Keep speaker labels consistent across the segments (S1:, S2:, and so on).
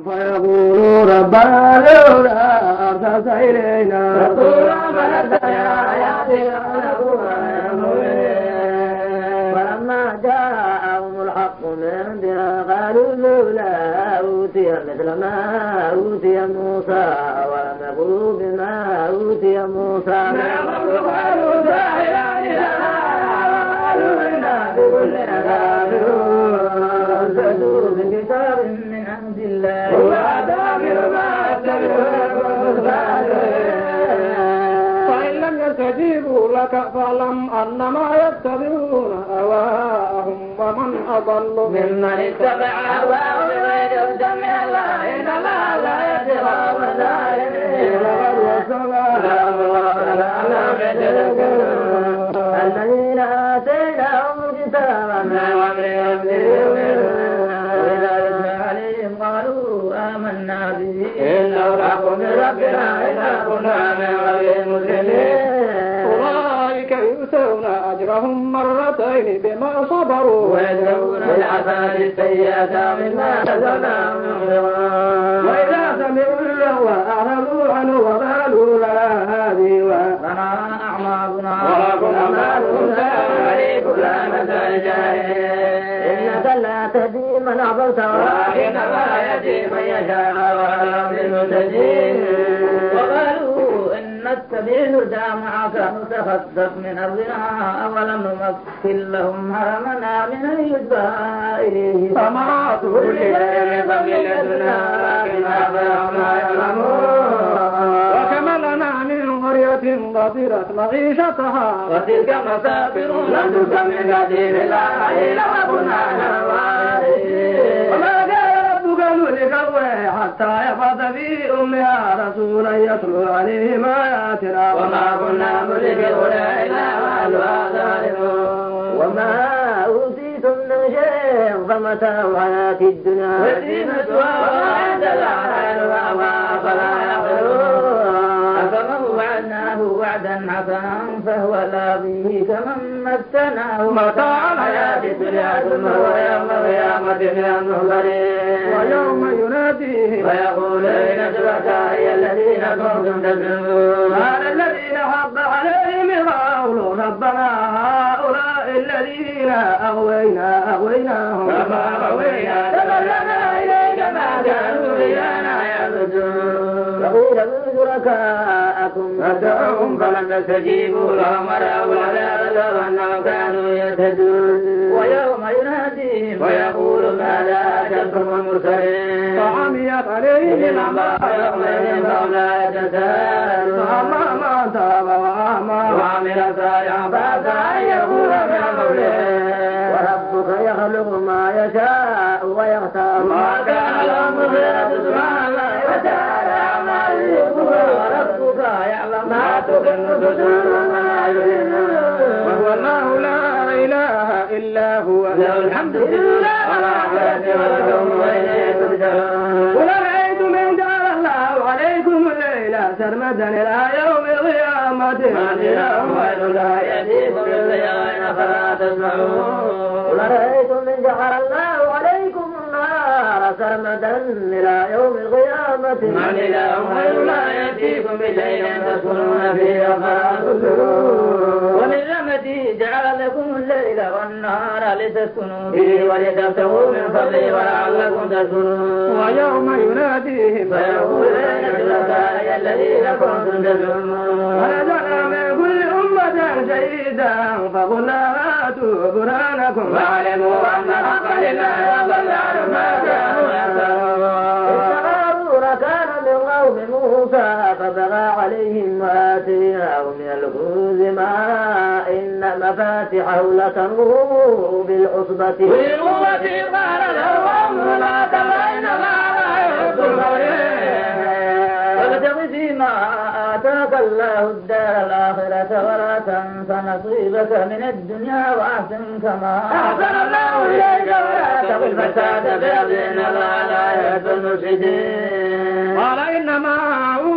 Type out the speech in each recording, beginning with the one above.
S1: فيقولوا ربنا لولا أرسلت إلينا رسولا فنتبع آياتك ونكون مؤمنين. فلما جاءهم الحق من عندنا قالوا لولا أوتي مثل ما أوتي موسى ولم يقولوا بما أوتي موسى قالوا ساحران قالوا إنا بكل كافرون فأتوا بكتاب من عند الله وأدابر ما أتبعوا
S2: فإن لم يستجيبوا لك فاعلم أنما يتبعون أهواءهم ومن أضل
S1: ممن اتبع هواه بغير هدى من الله إن الله لا يهدي القوم الظالمين. الذين آتيناهم الكتاب من قبلهم وإذا يتلى عليهم قالوا آمنا به إنه الحق من ربنا إنا كنا من قبله مسلمين.
S2: أولئك يؤتون أجرهم مرتين بما صبروا
S1: ويدرؤون بالحسنات السيئة مما رزقناهم ينفقون. وإذا سمعوا اللغو أعرضوا عنه وقالوا لا هذه لنا أعمالنا ولكم أعمالكم عليكم لا مثل إنك لا تهدي من أحببت ولكن الله يهدي من يشاء وهو بالمهتدين. وقالوا إن نتبع الهدى معك نتخطف من أرضنا أولم نمكن لهم حرمنا من يتبع إليه
S2: ثمرات كل
S1: شيء فضيلتنا لكن أكثرهم لا يعلمون.
S2: وكما لنا من قرية ضربت معيشتها
S1: وتلك مسافر لم تكن من قديم الله إلا وكنا نوارثين. وما كان ربك مهلك القرى حتى يبعث في أمها رسولا يتلو عليهم آياتنا وما كنا مهلك القرى إلا وأهلها ظالمون. وما أوتيتم من شيء فمتاع الحياة الدنيا وزينتها وما عند الله فلا يعقلون. أفمن وعدناه وعدا حسنا فهو لاقيه كمن متناه متاع الحياة الدنيا ثم هو يوم القيامة من المحضرين.
S2: ويوم يناديهم
S1: ويقول أين شركائي الذين كنتم تزعمون قال الذين حق عليهم القول ربنا هؤلاء الذين أغويناهم كما أغوينا تبلغنا إليك ما كانوا إيانا يعبدون. وقيل من شركائكم فادعوهم فلم يستجيبوا لهم ورأوا العذاب لو أنهم كانوا يهتدون. ويوم يناديهم ويقول ماذا أجبتم المرسلين
S2: فعميت عليهم
S1: الأنباء يومئذ فهم لا يتساءلون.
S2: فأما من تاب وآمن
S1: وعمل صالحا فعسى أن يكون من المفلحين. وربك يخلق ما يشاء ويختار ما كان لهم الخيرة سبحان الله وتعالى عما يشركون. وربك يعلم ما تكن صدورهم وما يعلنون.
S2: وهو الله لا إله إلا هو
S1: له الحمد لله والآخرة واليوم وإليه ترجعون. قل أرأيتم إن جعل الله عليكم الليل سرمدا إلى يوم القيامة من إله غير الله يأتيكم بالضياء فلا تسمعون. قل أرأيتم إن جعل الله عليكم النار سرمدا إلى يوم القيامة من إله غير الله يأتيكم بشيء تسكنون فيه فلا تبصرون. ومن رحمته جعل لكم الليل والنهار لتسكنوا فيه ولتبتغوا من فضله ولعلكم تشكرون.
S2: ويوم يناديهم
S1: فيقول أين شركائي الذين كنتم تزعمون. ونزعنا من كل أمة شهيدا فقلنا هاتوا برهانكم فعلموا أن الحق لله وضل عنهم ما كانوا يفترون. استغاثوا كان من قوم موسى فبغى عليهم وآتيناه من الكنوز ما إن مفاتحه لتنوء بالعصبة قال له أمر لا تبين ما لا يحب الخير. وابتغ فيما آتاك الله الدار الآخرة ولا تنس نصيبك من الدنيا وأحسن كما أحسن الله إليك ولا تبغ الفساد في الأرض إن الله لا يحب المفسدين.
S2: قال إنما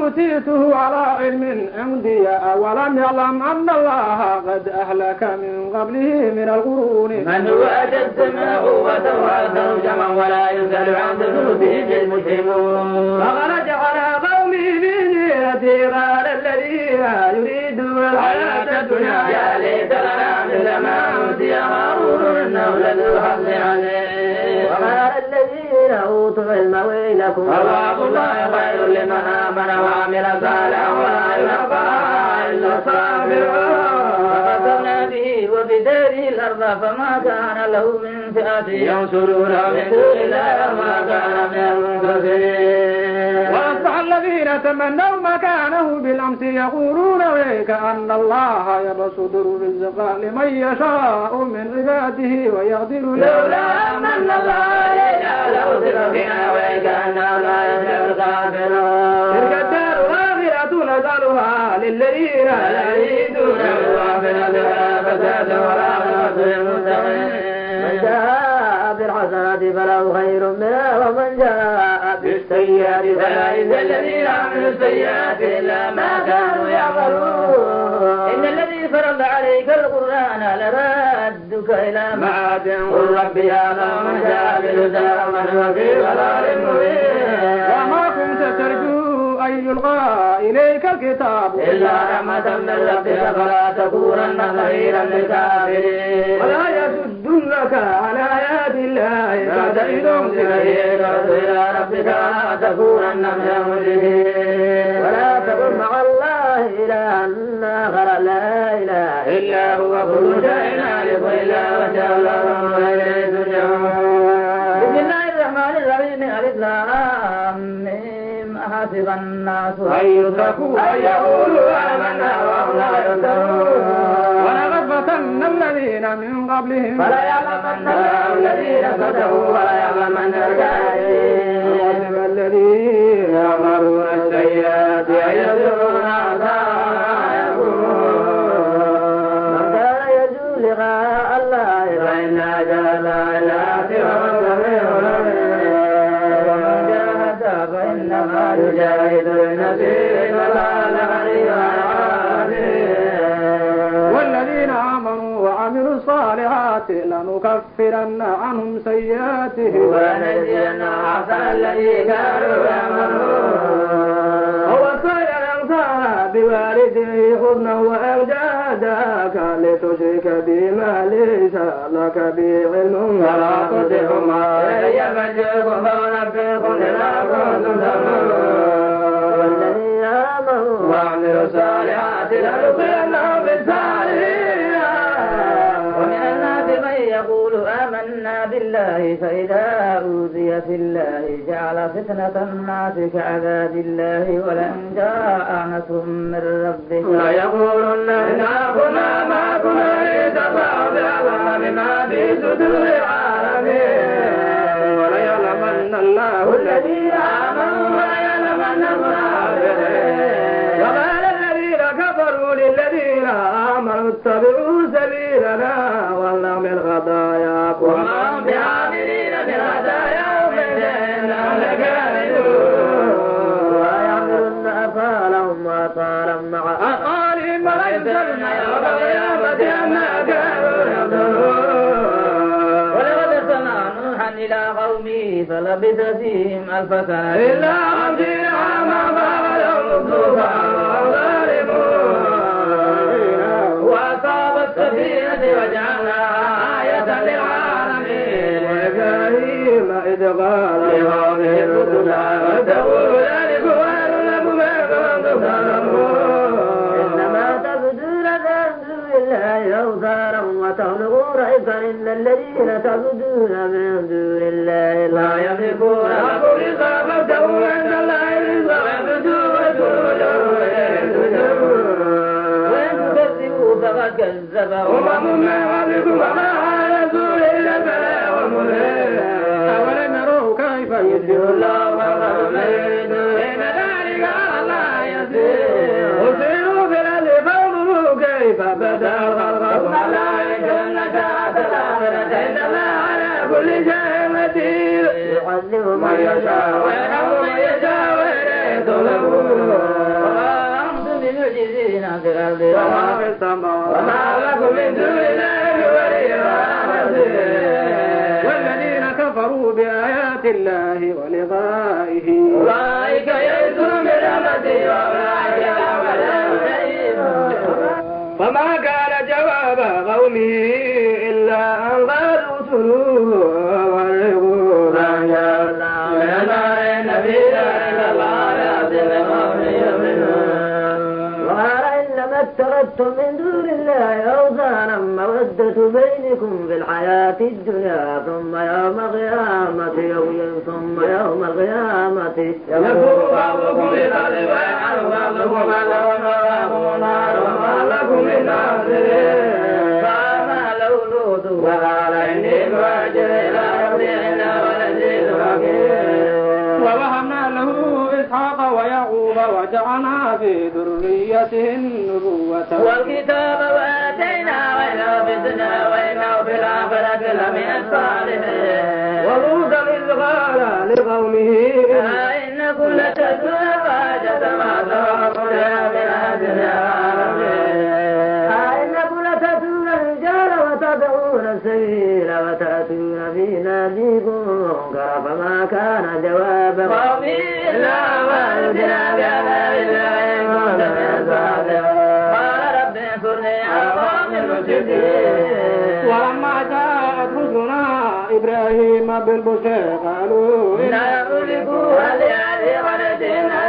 S2: أوتيته على علم عندي أولم يعلم أن الله قد أهلك من قبله من القرون
S1: من هو أشد منه قوة وأكثر جمعا ولا يسأل عن ذنوبهم المجرمون. فخرج على قومه في زينته قال الذين يريدون الحياة الدنيا يا ليت لنا مثل ما أوتي قارون إنه لذو حظ عظيم. وقال الذين أوتوا العلم ويلكم ثواب الله خير لمن آمن وعمل صالحا ولا يلقاها إلا الصابرون. فقدرنا به وبداره الأرض فما كان له من فئة ينصرونه من دون الله وما كان من المنتصرين.
S2: وأصبح الذين تمنوا مكانه بالأمس يقولون ويك أن الله يبسط الرزق لمن يشاء من عباده ويقدر
S1: لولا أن الله يجعله سرفنا ويك أنه لا يفلح الكافرون. تلك الدار الآخرة نجعلها للذين لا يريدون في الآخرة فسادا والآخرة للمتقين. من جاء بالحسنة فله خير منها ومن جاء بالسيئة فلا يجزى الذين عملوا السيئات إلا ما كانوا يعملون. إن الذي فرض عليك القرآن لرادك إلى معاد قل ربي أعلم من جاء بالهدى ومن هو في ضلال مبين.
S2: وما كنت ترجو أن يلقى إليك الكتاب
S1: إلا رحمة من ربك فلا تكونن ظهيرا للكافرين. ولا يصدنك عن آيات الله بعد إذ أنزل إليك إلى ربك ولا تكونن من المشركين. ولا تقل مع الله إلها آخر لا إله إلا هو كل شيء هالك إلا وجهه له وإليه ترجعون. بسم الله الرحمن الرحيم. ألف لام ميم. أحسب الناس أن يتركوا أن يقولوا آمنا وهم لا يفتنون.
S2: ولقد فتنا الذين من قبلهم
S1: فلا يعلمن الله الذين صدقوا ولا يعلمن الكاذبين.
S2: وحسب الذين
S1: يأمرون السيئات أن يدعون من كان يرجو لقاء الله فإن أجل الآخرة سميع ومن جاهد فإنما يجاهد لنفسه فلا لغني
S2: والذين آمنوا وعملوا الصالحات لنكفرن عنهم سيئاتهم
S1: ولنجزينهم أحسن الذي كانوا يعملون. ووصينا الإنسان بوالديه حسنا وإن جاهداك لتشرك بما ليس لك به علم فلا تطعهما إلي مرجعكم فأنبئكم بما كنتم تعملون. والذين آمنوا وعملوا الصالحات لندخلنهم في الصالحين. ومن الناس من يقول آمنا بالله فإذا أوذي في الله جعل فتنة الناس كعذاب الله ولئن جاء نصر من ربك ليقولن إنا كنا معكم لتسعوا بالله بما في صدور العالمين. وليعلمن الله الذين آمنوا وليعلمن المنافقين. وقال الذين كفروا للذين آمنوا اتبعوا سبيلنا ولنعمل خطاياكم وما هم بعاملين بالخطايا من إنهم لكاذبون. ويعملن أفعالهم وأطالا مع أقالهم وليسألن يوم القيامة عما كانوا يعملون. ولقد أرسلنا نوحا إلى قومه فلبث فيهم 1000 سنة إلا 50 عاما فأخذهم الطوفان وهم ظالمون. وأصاب السفينة وجعلناها آية للعالمين. وإبراهيم إذ قال لقومه اعبدوا واتقوا ذلك خير لكم إن كنتم تعلمون. إنما تعبدون من دون الله أوثانا وتخلقون إفكا إن الذين تعبدون من دون الله لا يملكون لكم رزقا فابتغوا عند الله الرزق واعبدوه واشكروا له إليه ترجعون. وإن تكذبوا فقد كذب أمم من قبلكم وما على الرسول إلا البلاغ المبين.
S2: أولم يروا كيف
S1: يبدئ الله خلق ما يريد إن ذلك على الله يسير. سيروا في الأرض فانظروا كيف بدأ الخلق ثم لا يجعلن ساعة الآخرة إن الله على كل شيء قدير. يعذب من يشاء ويرحم من يشاء وإليه ترجعون. من دون الله وليا
S2: والذين كفروا بآيات الله ولقائه
S1: أولئك يئسوا من رحمته وأولئك لهم عذاب أليم.
S2: فما كان جواب قومه إلا أن قالوا اقتلوه وألقوه
S1: اتخذتم من دون الله أوثانا مودة بينكم في الحياة الدنيا ثم يوم القيامة يكفر بعضكم ببعض ويلعن بعضكم بعضا وما لكم من ناصرين. فما لو لوط وقال إني مهاجر إلى ربي إنه لعزيز حكيم.
S2: ووهبنا له إسحاق ويعقوب وجعلنا في ذريته النبوة
S1: والكتاب وآتيناه وإنه في الدنيا وإنه في الآخرة لمن الصالحين.
S2: ولوطا إذ قال لقومه
S1: إنكم لتأتون الفاحشة ما سبقكم من أحد إنكم لتأتون الرجال وتدعون السبيل وتأتون في ناديكم منكرا. فما كان جواب قومه إلا أن أوذنا بعذاب الله إن كنت من الصادقين. قال رب انصرني على القوم المفسدين.
S2: ولما جاءت رسلنا إبراهيم بالبشر قالوا
S1: إنا مهلكوا هذه قرية إنها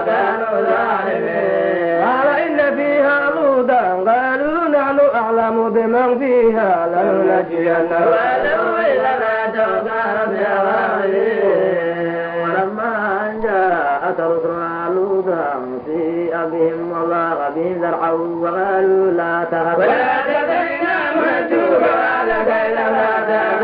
S1: كانوا ظالمين.
S2: قال إن فيها لوطا قالوا نحن أعلم بمن فيها لننجينه
S1: وأهله إلا ما توقع ولما أن جاءت رسلنا لوطا سيء بهم وضاق بهم ذرعا وقالوا لا تهب ولا تدعنا مهجوك وعلك إلا ما تهب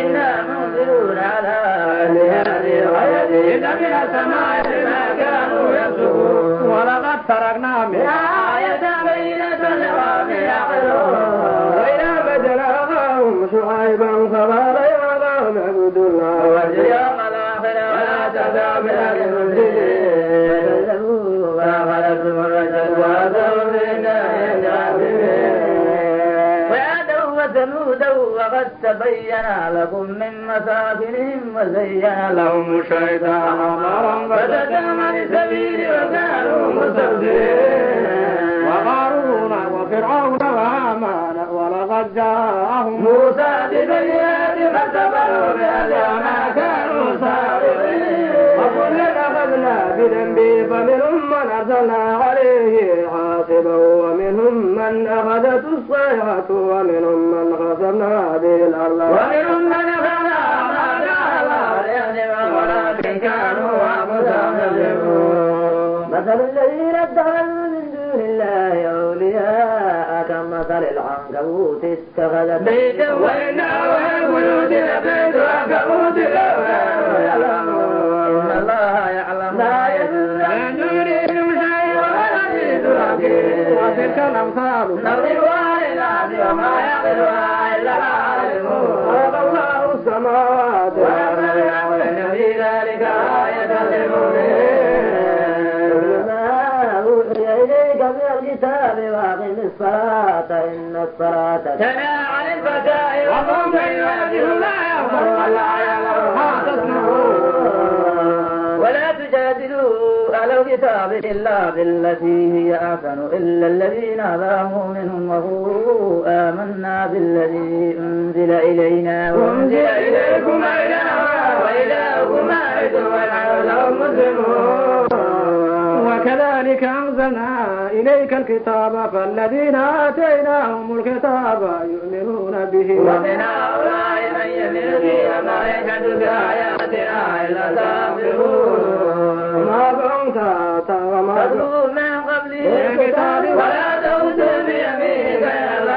S1: إنا منزلون على أهل هذه القرية إن من السماء بما كانوا يصفون.
S2: ولقد تركنا منها
S1: آية بينة لقوم يعقلون.
S2: وإلى مدين أخاهم شعيبا فقال يا قوم اعبدوا الله
S1: واليوم الآخر ولا تدعوا بأهل المفسدين. كذبوا فأخذتهم الرجل وأتوا بالنار الجاثمين. وعادا وثمودا وقد تبين لكم من مساكنهم وزين لهم الشيطان أعمالهم فصدهم عن السبيل وكانوا مستبصرين.
S2: وقارون وفرعون وهامان ولقد جاءهم
S1: موسى بالبينات فاستكبروا بأهلها ما كانوا سابقين.
S2: وكلا أخذنا بذنبه فمنهم من أرسلنا عليه حاصبا ومنهم من أخذته الصيحة ومنهم من خسفنا به الأرض
S1: ومنهم من أخذنا ما جعل الله ليهزم ولكن كانوا أنفسهم يظلمون. مثل الذين اتخذوا من دون الله أولياء كمثل العنكبوت اتخذت بيتا وإن أوهى البيوت لبيت العنكبوت لو كانوا يعلمون. إن الله يعلم لا يدريهم شيء ولا يزيد حكيم.
S2: وتلك الأمثال
S1: نضربها للناس وما يعقلها إلا العالمون.
S2: خلق الله السماوات
S1: والأرض وإن في ذلك آية للمؤمنين. إليك من الكتاب وأقم الصلاة إن الصلاة تنهى عن الفحشاء والمنكر ويهدي لا يغفر ولا يعلم ما تصنعون. ولا تجادلوا أهل الكتاب إلا بالتي هي أحسن إلا الذين ظلموا منهم وقولوا آمنا بالذي أنزل إلينا وأنزل إليكم وإلهكم واحد ونحن له مسلمون.
S2: وكذلك أنزلنا إليك الكتاب فالذين آتيناهم الكتاب يؤمنون به
S1: ومن هؤلاء من يؤمن به وما يجحد بآياتنا إلا كافرون.
S2: ما كنت
S1: تتلو من قبله الكتاب ولا تؤتوا بيمينك إلا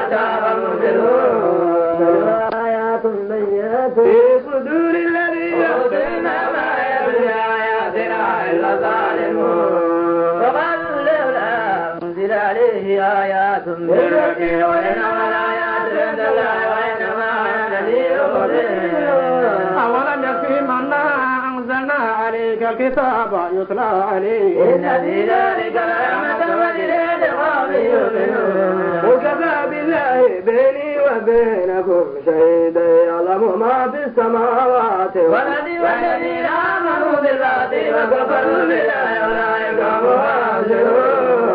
S1: مبطلون. آيات بينات
S2: في صدور الذين
S1: أوتينا ما يتلو بآياتنا إلا ظالمون. فقالوا لولا أنزل عليه آيات من ربه وإنما الآيات عند الله وإنما أنا نذير مبين.
S2: أولم يكفهم أنا أنزلنا عليك الكتاب يتلى عليه
S1: إن في ذلك لرحمة ودليل لقوم يؤمنون
S2: وكفى بالله بيني وبينكم شهيدا يعلم ما في السماوات
S1: والذين آمنوا بالله وكفروا بالله أولئك هم الخاسرون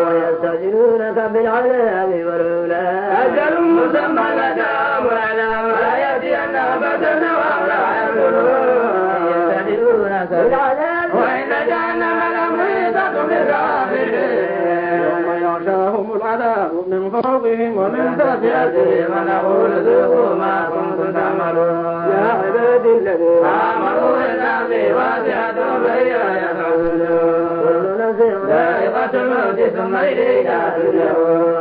S1: ويستعجلونك بالعذاب ولولا أجل مسمى لجاءهم العذاب ولا يأتين أبدا وهم لا يؤمنون يستعجلونك بالعذاب وإن جهنم لمحيطة بالكافرين
S2: يغشاهم العذاب من فوقهم ومن تحت أرجلهم
S1: ونقول ذوقوا ما كنتم تعملون
S2: يا عبادي الذين
S1: آمنوا بالله واسعة فإليها يرجعون كل نفس ذائقة الموت ثم إلينا ترجعون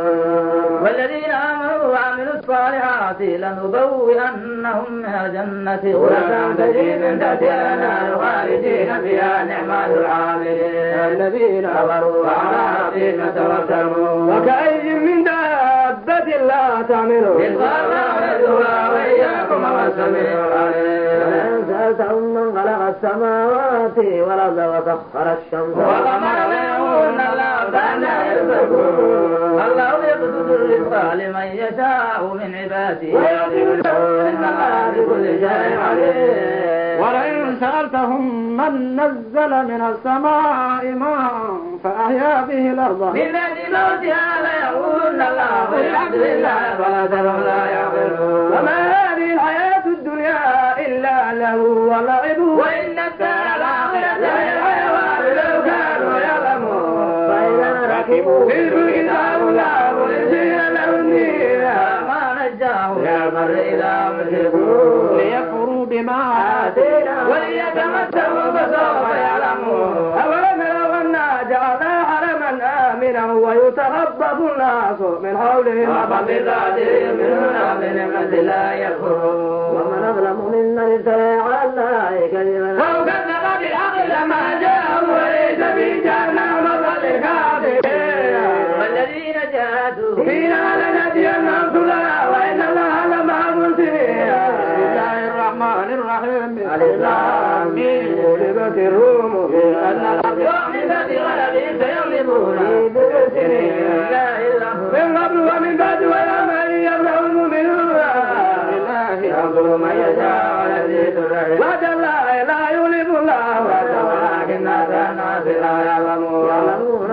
S1: والذين آمنوا وعملوا الصالحات لنبوئنهم من الجنة غرفا تجري من تحتها الأنهار خالدين فيها نعم العاملين
S2: الذين
S1: صبروا وعلى ربهم يتوكلون
S2: وكأي من دابة لا تعمل
S1: رزقا الله وإياكم والسميع العليم
S2: ولئن سألتهم من خلق السماوات والأرض وسخر الشمس
S1: والقمر ليقولن الله فأنا يرزقون الله يبسط الرزق لمن يشاء من عباده ويقدر إن الله بكل شيء عليم
S2: ولئن سألتهم من نزل من السماء ماء فأحيا به الأرض
S1: من بعد موتها ليقولن الله والحمد لله فأكثرهم لا يعقلون
S2: وما هذه الحياة الدنيا إلا له ولعب
S1: وإن الدار الآخرة هي الحيوان لو كانوا يعلمون
S2: فإذا ركبوا في الفلك دعوا الله مخلصين له الدين
S1: ما نجاهم يا البر إذا مشركون
S2: ليكفروا بما
S1: آتينا وليتمتعوا فسوف يعلمون
S2: أولم يروا أنا جعلنا حرما آمنا ويتخبط الناس من حولهم
S1: وبالذات يؤمنون بنعمة الله يكفرون
S2: ومن أظلم ممن افترى على الله كذبا
S1: أو كذب بالحق لما جاءهم وليس في جهنم مثوى للكافرين والذين جاهدوا
S2: فينا لنهدينهم سبلنا وإن الله لمع المحسنين بسم الله الرحمن الرحيم
S1: الإسلام
S2: غلبت الروم في أن
S1: وعملت غلبهم سيغلبون
S2: من قبل ومن بعد ويوم يفرح المؤمنون بالله
S1: ينصر من يشاء ويزيد الرحيم
S2: وعد الله لا يغلب الله
S1: ولكن أكثر الناس لا يعلمون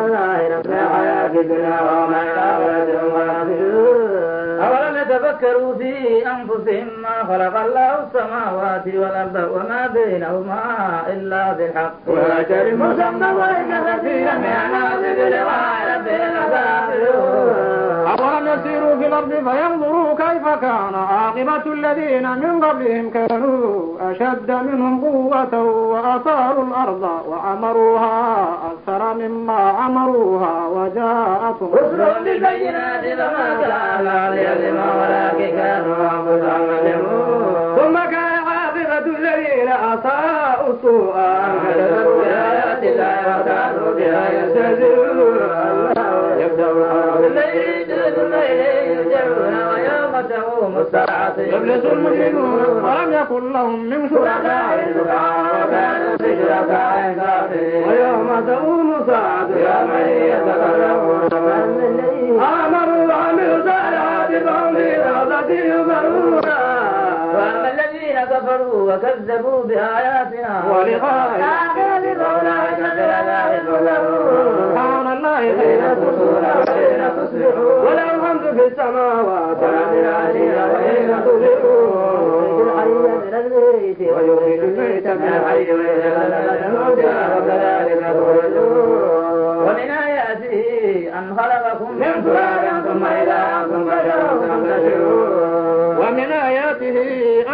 S2: ظاهرا في الحياة الدنيا وما الآخرة هم غافلون
S1: أولم يتفكروا في أنفسهم ما خلق الله السماوات والأرض وما بينهما إلا بالحق
S2: وأجل مسمى
S1: وإن كثيرا من الناس بلقاء ربهم كافرون
S2: أولم يسيروا في الأرض فينظروا كيف كان عاقبة الذين من قبلهم كانوا أشد منهم قوة وأثاروا الأرض وعمروها أكثر مما عمروها وجاءتهم
S1: رسل بالبينات فما كان ليظلم ولكن كانوا أنفسهم يظلمون
S2: ثم كان عاقبة الذين أساءوا السوء
S1: كذبوا بآيات الله وكانوا بها يستهزئون
S2: يبدأ
S1: بالليل ثم إليه يرجعون ويوم تقوم الساعة
S2: يبلس المجرمون ولم يكن لهم من شركاء
S1: وكانوا في شركاء كافرين
S2: ويوم تقوم الساعة
S1: يومئذ يتفرقون
S2: آمنوا وعملوا الصالحات فهم في روضة يبرون
S1: وأما الذين كفروا وكذبوا بآياتنا
S2: ولقاء
S1: الآخرة فأولئك في العذاب محضرون
S2: سبحان الله
S1: حين تصبحون وحين تصبحون
S2: وله الحمد في السماوات
S1: وفي الأرض وحين تظهرون
S2: من الميت ويخرج الميت
S1: من الحي ويجعل الموتى وكذلك تخرجون ومن آياته أن خلقكم من تراب ثم إذا أنتم بشر تنتشرون
S2: ومن آياته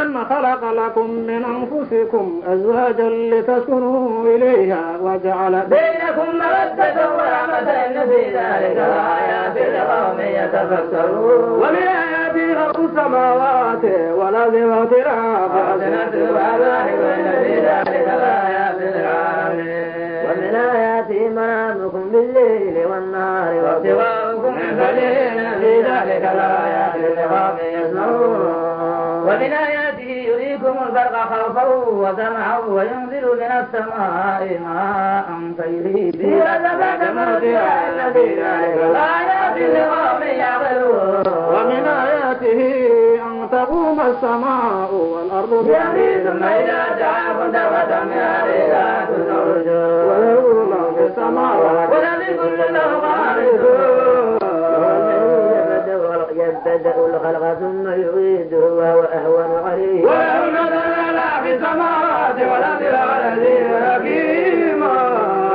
S2: أن خلق لكم من أنفسكم أزواجا لتسكنوا إليها وجعل
S1: بينكم مودة ورحمة إن في ذلك لآيات لقوم يتفكرون
S2: ومن آياته خلق السماوات والأرض واختلاف
S1: ألسنتكم وألوانكم إن في ذلك لآيات للعالمين
S2: ومن آياته منامكم بالليل والنهار
S1: وابتغاؤكم من فضله إن في ذلك لآيات لقوم يسمعون ومن آياته يريكم البرق خوفا وطمعا وينزل من السماء ماء فيحيي به الأرض موتها إن في ذلك لآيات لقوم يعقلون.
S2: ومن آياته أن تقوم السماء والأرض
S1: بأمره ثم إذا جاءكم دعوة من أهلها تخرجون
S2: وله ما في السماوات
S1: ولكل له قانتون. يبدأ الخلق ثم يعيده وهو أهون عليه وله المثل في السماوات والأرض والعزيز الحكيم.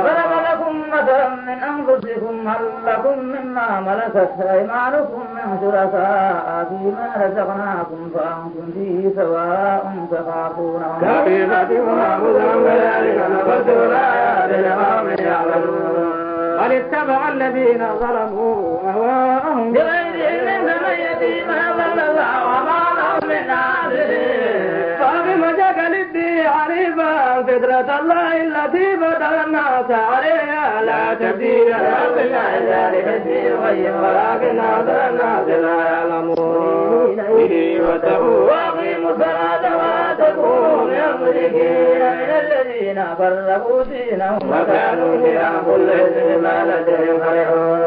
S1: ضرب لكم مثلا من أنفسكم هل لكم مما ملكت أيمانكم من شركاء فيما رزقناكم فأنتم فيه سواء تخافونهم كخيفتكم أنفسكم كذلك نفصل الآيات لقوم يعلمون.
S2: بل اتبع الذين ظلموا أهواءهم
S1: بغير علم فمن يهدي ما ضل الله وما لهم من ناصرين. فبمجاك للدين حنيفا فطرة الله التي بدأ الناس عليها لا تبديل لخلق الله ذلك الدين القيم ولكن أكثر الناس لا يعلمون. به واتقوا وأقيموا الصلاة ولا تكونوا من المشركين من الذين فرقوا دينهم وكانوا شيعا كل حزب بما لديهم فرحون.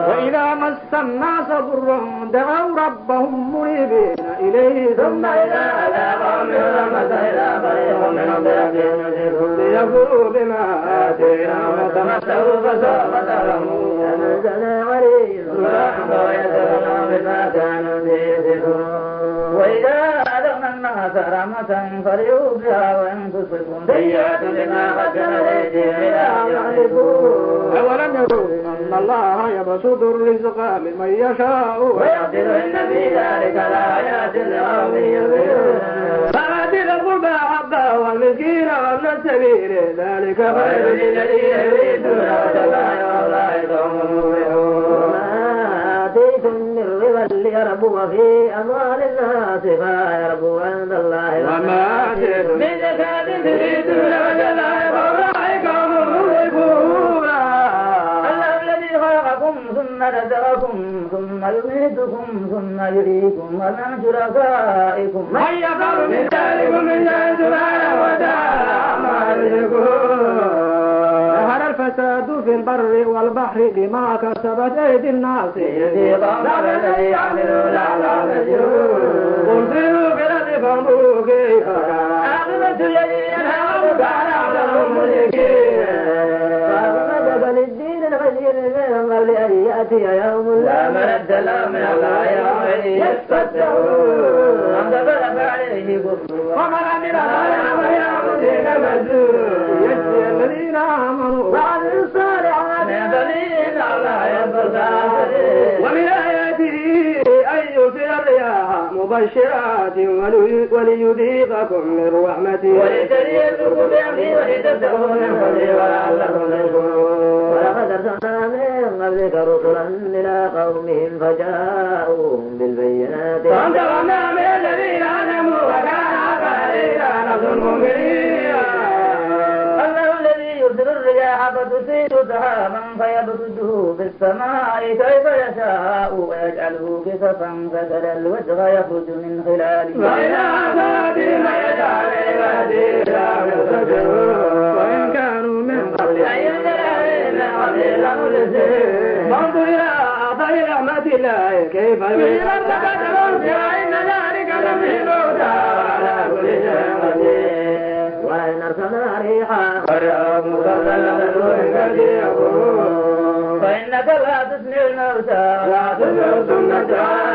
S2: وإذا مس الناس ضر دعوا ربهم منيبين إليه
S1: ثم إذا أذاقهم من رحمة إذا فريق منهم بربهم يشركون ليكفروا بما آتيناهم وتمتعوا فسوف تعلمون. أنزلنا عليهم الرحمة ويسألون بما كانوا به يشركون. وإذا أذقنا الناس رحمة فرحوا بها وإن تصبهم سيئة بما قدمت أيديهم إذا هم يحلفون.
S2: أولم يروا أن الله يبسط الرزق لمن يشاء
S1: ويقدر إن في ذلك لآيات لقوم يؤمنون. فآت ذا القربى حقه والمسكين وابن السبيل ذلك خير للذين يريدون وجه الله وأولئك هم المفلحون. وما آتيتم من ربا ليربو في أموال الناس فلا يربو عند الله. وما آتيتم من زكاة تريدون وجه الله فأولئك هم المفلحون. ثم رزقكم ثم يميتكم ثم يحييكم ومن شركائكم من يفعل من ذلكم من شيء سبحانه وتعالى عما يشركون.
S2: ظهر الفساد في البر والبحر بما كسبت أيدي الناس
S1: ليذيقهم بعض الذي يعملون لعلهم يرجعون. قل سيروا في الأرض فانظروا كيف كان عاقبة الذين كفروا كان أكثرهم مشركين. للدين الغير من قبل أن يأتي يوم لا مرد له من الله يومئذ يستفتحون. أنزل عليه كفر ومن عمل صالحا فليعبد كمزور
S2: يجزي الذين آمنوا
S1: وعملوا الصالحات فإن الله يغفر ذلك. ومن آياته أن يرسل الرياح مبشرات وليذيقكم من رحمته ولتجدكم بأمره ولتبتغوا من فضله ولعلكم تشكرون. ولقد أرسلنا من قبلك رسلا إلى قومهم فجاءوهم بالبينات فانتقمنا من الذين أجرموا وكان حقا علينا نصر المؤمنين. الله الذي يرسل الرياح فتثير سحابا فيبسطه في السماء كيف يشاء ويجعله كسفا فترى الودق يخرج من خلاله وإلى عذابهم يجعل عباده لا يرتجعون. وإن كانوا من قبل أن ينزل فانظر إلى أعطاء رحمة الله كيف يحيي الأرض بعد موتها إن ذلك لفي موتى وعلى كل شيء قدير. وإن أرسلنا ريحا فرأى مصلى فإنك لا تسمع الموتى ولا تسمع السنة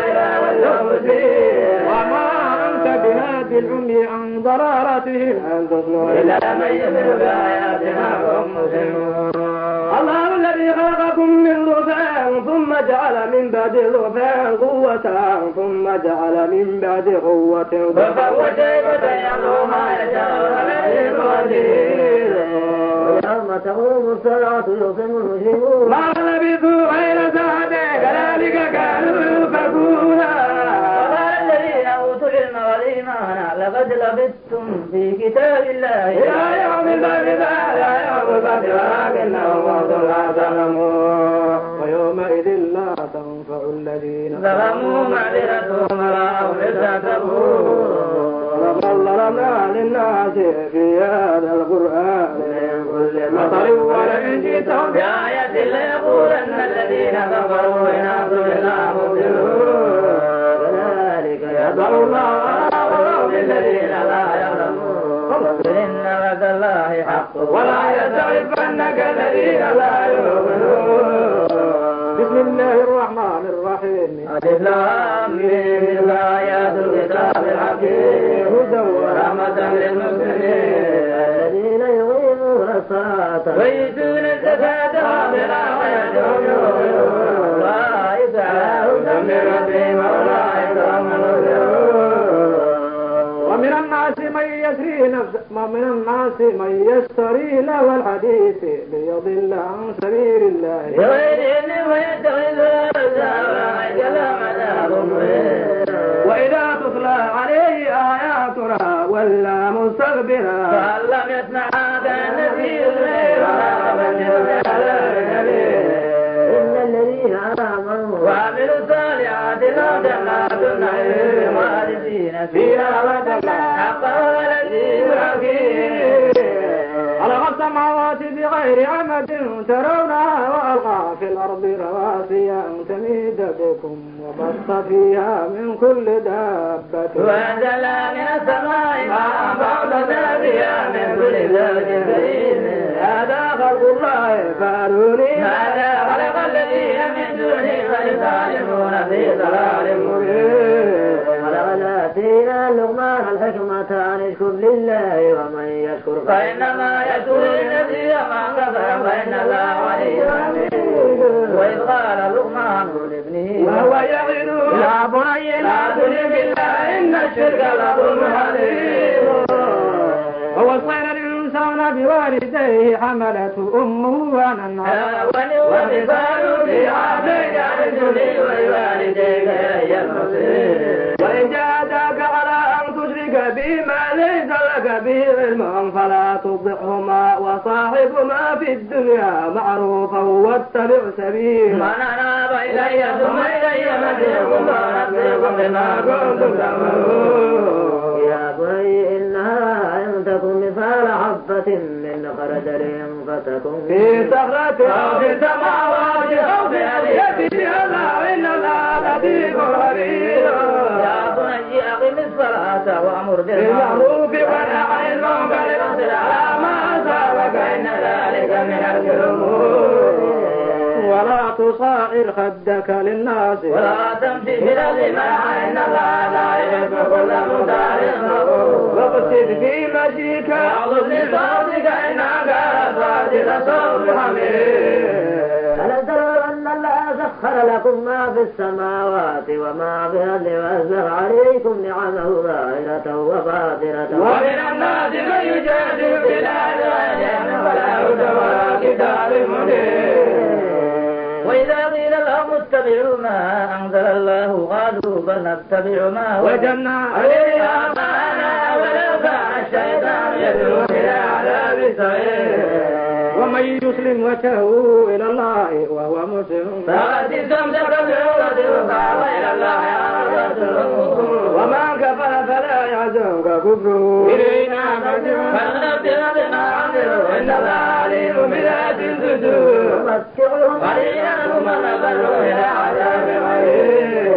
S1: إلى والمسير.
S2: وما أنت بهادي العمي عن ضرارتهم أن تصلوا
S1: إلى من يؤمن بآياتنا وهم مسلمون. الله الذي خلقكم من ضعف ثم جعل من بعد ضعف قوة ثم جعل من بعد قوة فهو شيبة يعلو ما يشاء عليه قدير. ويوم تقوم الساعة يقسم المجرمون ما لبثوا غير ساعة كذلك كانوا يؤفكون. وقال الذين أوتوا العلم والإيمان لقد لبثتم في كتاب الله إلى يوم البعث لا يوم البعث ولكنهم قوم لا تعلمون.
S2: ويومئذ لا تنفع الذين
S1: ظلموا معذرتهم ولا هم يستعتبون.
S2: وقد ضربنا للناس في هذا القرآن من كل مثل ولئن جئتهم
S1: بآية ليقولن الذين كفروا إن أنتم إلا مبطلون كذلك يطبع الله على قلوب الذين لا يعلمون إن وعد الله حق ولا يستخفنك الذين لا يؤمنون.
S2: بسم الله الرحمن الرحيم.
S1: ألف لام ميم آيات الكتاب الحكيم هدى ورحمة للمسلمين الذين يقيمون الصلاة ويؤتون الزكاة وبالآخرة هم يوقنون أولئك على هدى من ربهم وأولئك هم المفلحون.
S2: ومن الناس من يشتري له الحديث ليضل عن سبيل الله
S1: بغير علم ويتخذها كلام عذاب
S2: وإذا تتلى عليه آياتنا ولا مستكبرا
S1: فهل لم يسمعها كالنبي إن الذين آمنوا وعملوا الصالحات لهم جنات النعيم خالدين فيها حقا العزيز الحكيم.
S2: خلق السماوات بغير عمد ترونها وألقى في الأرض رواسي أن تميد بكم وبث فيها من كل دابة
S1: وأنزل من السماء ماء فأخرجنا بها من كل زوج كريم.
S2: هذا خلق الله فأروني
S1: ماذا خلق الذين من دونه فيظالمون في ضلال مبين. ولقد آتينا لقمان الحكمة أن اشكر لله ومن يشكر فإنما يشكر لنفسه ومن كفر فإن الله غني حميد. وإذ قال لقمان لابنه
S2: وهو يعظه
S1: يا بني لا تشرك بالله إن الشرك لظلم عظيم.
S2: ووصينا الإنسان بوالديه حملته أمه وهنا
S1: وفصاله في عامين عن رجله ولوالديك إلي المصير.
S2: وإن جاهداك على أن تشرك بما ليس لك به علم فلا تطعهما وصاحبهما في الدنيا معروفا واتبع سبيل
S1: من أناب إلي ثم إلي مرجعكم فأنبئكم بما كنتم تعملون. يا بني إنها إن تكن مثقال حبة من خردل فتكن
S2: في صخرة
S1: أو في السماوات أو في الأرض
S2: الله إن الله لطيف خبير.
S1: يا بني أقم الصلاة وأمر
S2: بالمعروف ونهى عن المنكر
S1: واصبر على ما أصابك إن ذلك من الأمور.
S2: ولا تصاعر خدك للناس
S1: ولا تمشي في الأرض مرحا إن الله لا يحب كل مختال فخور.
S2: واقصد في مشيك
S1: واغضض من صوتك إنك لصوت رسول حميد. ألم تروا أن الله سخر لكم ما في السماوات وما في الأرض وأسبغ عليكم نعمه ظاهرة وباطنة ومن الناس من يجادل في الله بغير علم ولا هدى ولا كتاب منير. وإذا قيل لهم اتبعوا ما أنزل الله قالوا بل نتبع ما
S2: وجدنا
S1: عليه آباءنا ولو كان الشيطان يدعو إلى عذاب السعير.
S2: ومن يسلم وجهه إلى الله وهو مسلم
S1: فقد استمسك بالعروة الوثقى وإلى الله عاقبة.
S2: ومن كفر فلا يحزنك كفره إلينا مرجعهم
S1: فننبئهم بما عملوا إن الله عليم بذات الصدور. ومتعهم قليلا ثم نضطرهم إلى عذاب غليظ.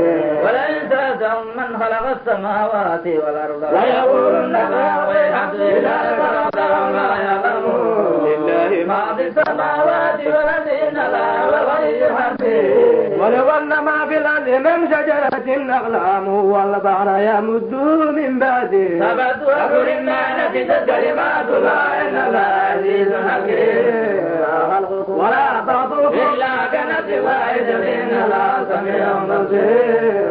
S1: ولئن سألتهم من خلق السماوات والأرض ليقولن الله والحمد لله خلقهم لا يعلمون. لله ما في السماوات والأرض إن الله هو الغني الحميد.
S2: ولو أن ما في الأرض من شجرة أقلام والبحر يمده من بعده
S1: ثبت وكل ما نفدت كلمات الله إن الله عزيز حكيم.
S2: ولا تطوف
S1: إلا كنفس واحدة إن الله سميع بصير.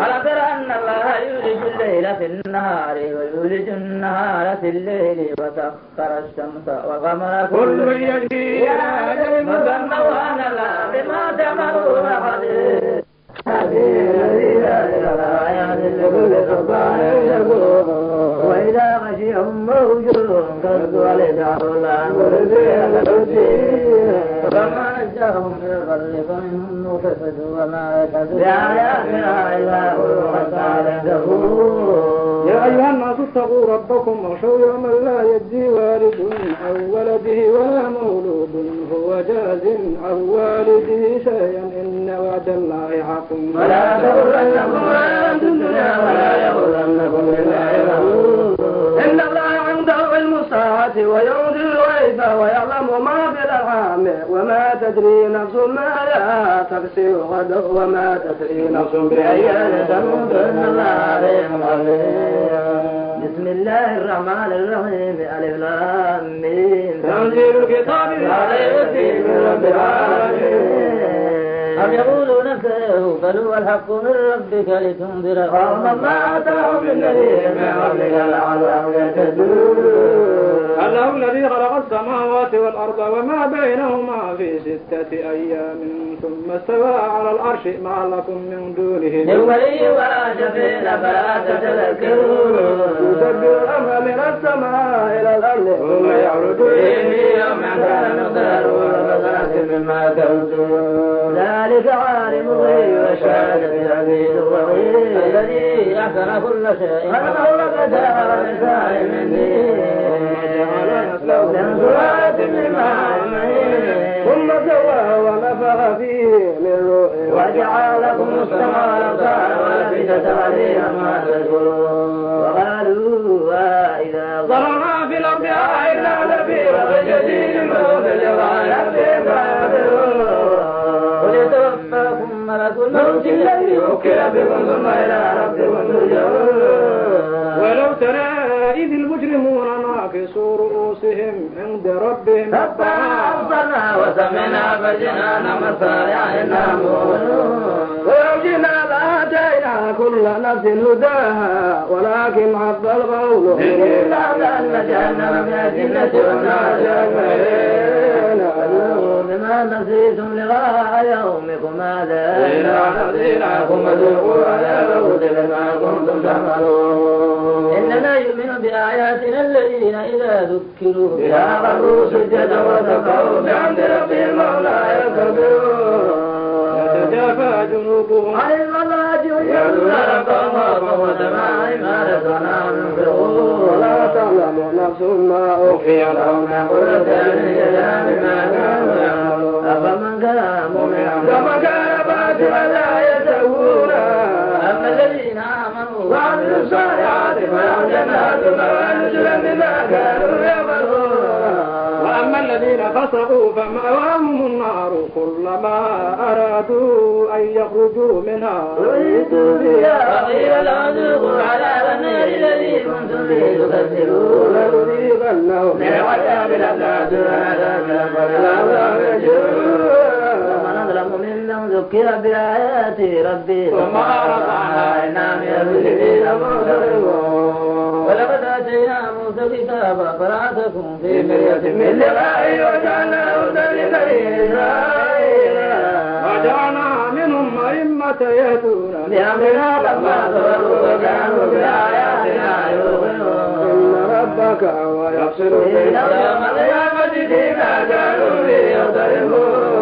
S1: ألم تر أن الله يولج الليل في النهار ويولج النهار في الليل وسخر الشمس والقمر
S2: كل يجري إلى أجل
S1: مسمى وأن الله بما تعملون خبير. هذه الذي لا إله إلا هو يهدي لكل سلطان يشكر. وإذا غشيهم موج كالظلل دعوا الله فما نجاهم من البر فمنهم مكفد وما يكفد بآياتنا إلا هو غسال كفور.
S2: يا أيها الناس اتقوا ربكم واخشوا يوما لا يجزي والد عن ولده ولا مولود هو جاز عن والده شيئا إن وعد الله حق
S1: ولا تغرنكم حياة الدنيا ولا يغرنكم بالله الغرور. إن الله عنده علم الساعة وينزل الغيث ويعلم ما في الأرحام وما تدري نفس ماذا تكسب غدا وما تدري نفس بأي أرض تموت إن الله عليم خبير. بسم الله الرحمن الرحيم ألف لام ميم
S2: تنزيل الكتاب لا ريب فيه من رب العالمين.
S1: أم يقولون افتراه بل هو الحق من ربك لتنذر قوما ما أتاهم من نذير من قبلك لعلهم يهتدون.
S2: الله الذي خلق السماوات والأرض وما بينهما في 6 أيام ثم استوى على العرش ما لكم من دونه
S1: من ولي ولا شفيع فلا تتذكرون.
S2: يسبح الأمر من السماء إلى الأرض ثم يعرج
S1: إليه يوم كان مقداره ومساكن مما تنسون. ذلك عالم الغيب والشهادة العزيز الرحيم الذي أحسن كل شيء خلقه لقدر لسان من دين من سلالة من ماء
S2: ثم سواه ونفخ فيه من روحه
S1: وجعل لكم السماء والأبصار والأفئدة قليلا ما تشكرون. وقالوا إذا
S2: ضربنا في الأرض أإنا لفي خلق جديد من لقاء
S1: وليتوفاكم ملك الموت الذي وكل بكم ثم إلى ربكم ترجعون.
S2: ولو ترى إذ المجرمون ناكسوا رؤوسهم عند ربهم
S1: ربنا أبصرنا وسمعنا فجعلنا مصارع إنا مؤمنون.
S2: ولو جئنا لآتينا كل نفس هداها ولكن حق القول
S1: إلا أن جهنم من الجنة والنار أجمعين. بما نسيتم لقاء يومكم هذا إنا نسيناكم فذوقوا عذاب بما كنتم تعملون. إننا يؤمن بآياتنا الذين إذا ذكروا بها خروا سجدا وتقوا بحمد ربهم ولا يستكبرون.
S2: تتجافى جنوبهم
S1: عن المضاجع يدعون ربهم وسماء ما رزقناهم ينفقون.
S2: ولا تعلم نفس ما أخفي لهم من قرة
S1: أعين جزاء بما كانوا يعملون. أفمن كان مؤمنا
S2: كمن كان فاسقا لا يستوون.
S1: أما الذين آمنوا
S2: وعملوا الصالحات فلهم جنات ونزلا بما كانوا يعملون. وأما الذين فسقوا فمأواهم النار كلما أرادوا أن يخرجوا منها
S1: أعيدوا فيها وقيل لهم ذوقوا عذاب النار الذي كنتم به تكذبون.
S2: ولنذيقنهم
S1: من عذاب الأبد دون عذاب الأكبر لعلهم يرجعون. ومن أظلم ممن ذكر بآيات ربه
S2: ثم أعرض عنها
S1: إنا من المجرمين منذرون. ولقد آتينا موسى كتابا فلا تكن في مرية من لقائه وجعلناه هدى لبني إسرائيل.
S2: وجعلنا منهم أئمة يهدون
S1: بأمرنا لما صبروا وكانوا بآياتنا يوقنون.
S2: إن ربك هو يفصل
S1: بينهم يوم القيامة فيما كانوا فيه يختلفون.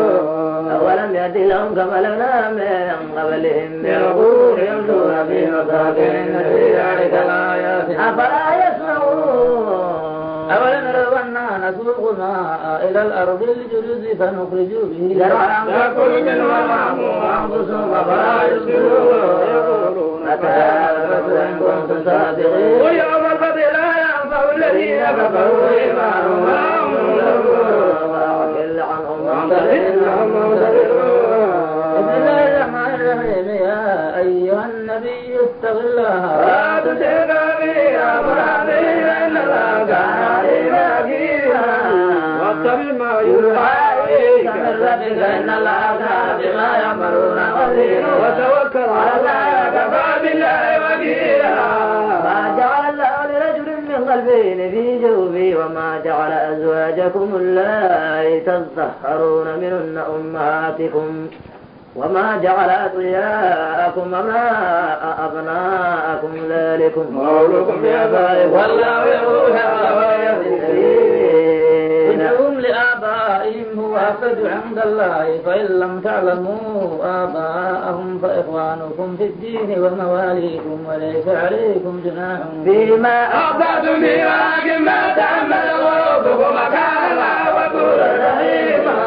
S1: أولم يأت لهم كما لنا من قبلهم من قرون يمشون في مساكن في ذلك الآيات أفلا يسمعون. أولم يروا أنا نسوق الماء إلى الأرض الجرز فنخرج به زرعا تأكل منه الأنعام وأنفسهم أفلا يبصرون. يقولون متى الفتح إن كنتم صادقين.
S2: ويوم الفتح لا ينفع الذين كفروا إيمانهم وهم ينصرون.
S1: وأضل عنهم إنهم منذرون. بسم الله الرحمن الرحيم. يا أيها النبي اتق الله
S2: لا تشرك به أمرا إن الله كان عليما حكيما. واتبع ما يوحى إليك
S1: من ربك إن الله كان بما يعملون خبيرا.
S2: وتوكل على الله كفى بالله وكيلا.
S1: ما جعل الله لرجل من قلبين في جوفه وما جعل أزواجكم اللائي تظهرون منهن أمهاتكم وما جعل أدعياءكم أبناءكم ذلكم قولكم بآبائكم والله يقول ادعوهم لآبائهم هو أقسط عند الله فإن لم تعلموا آباءهم فإخوانكم في الدين ومواليكم وليس عليكم جناح فيما أخطأتم به ولكن ما تعمد قلوبكم وكان الله غفورا رحيما.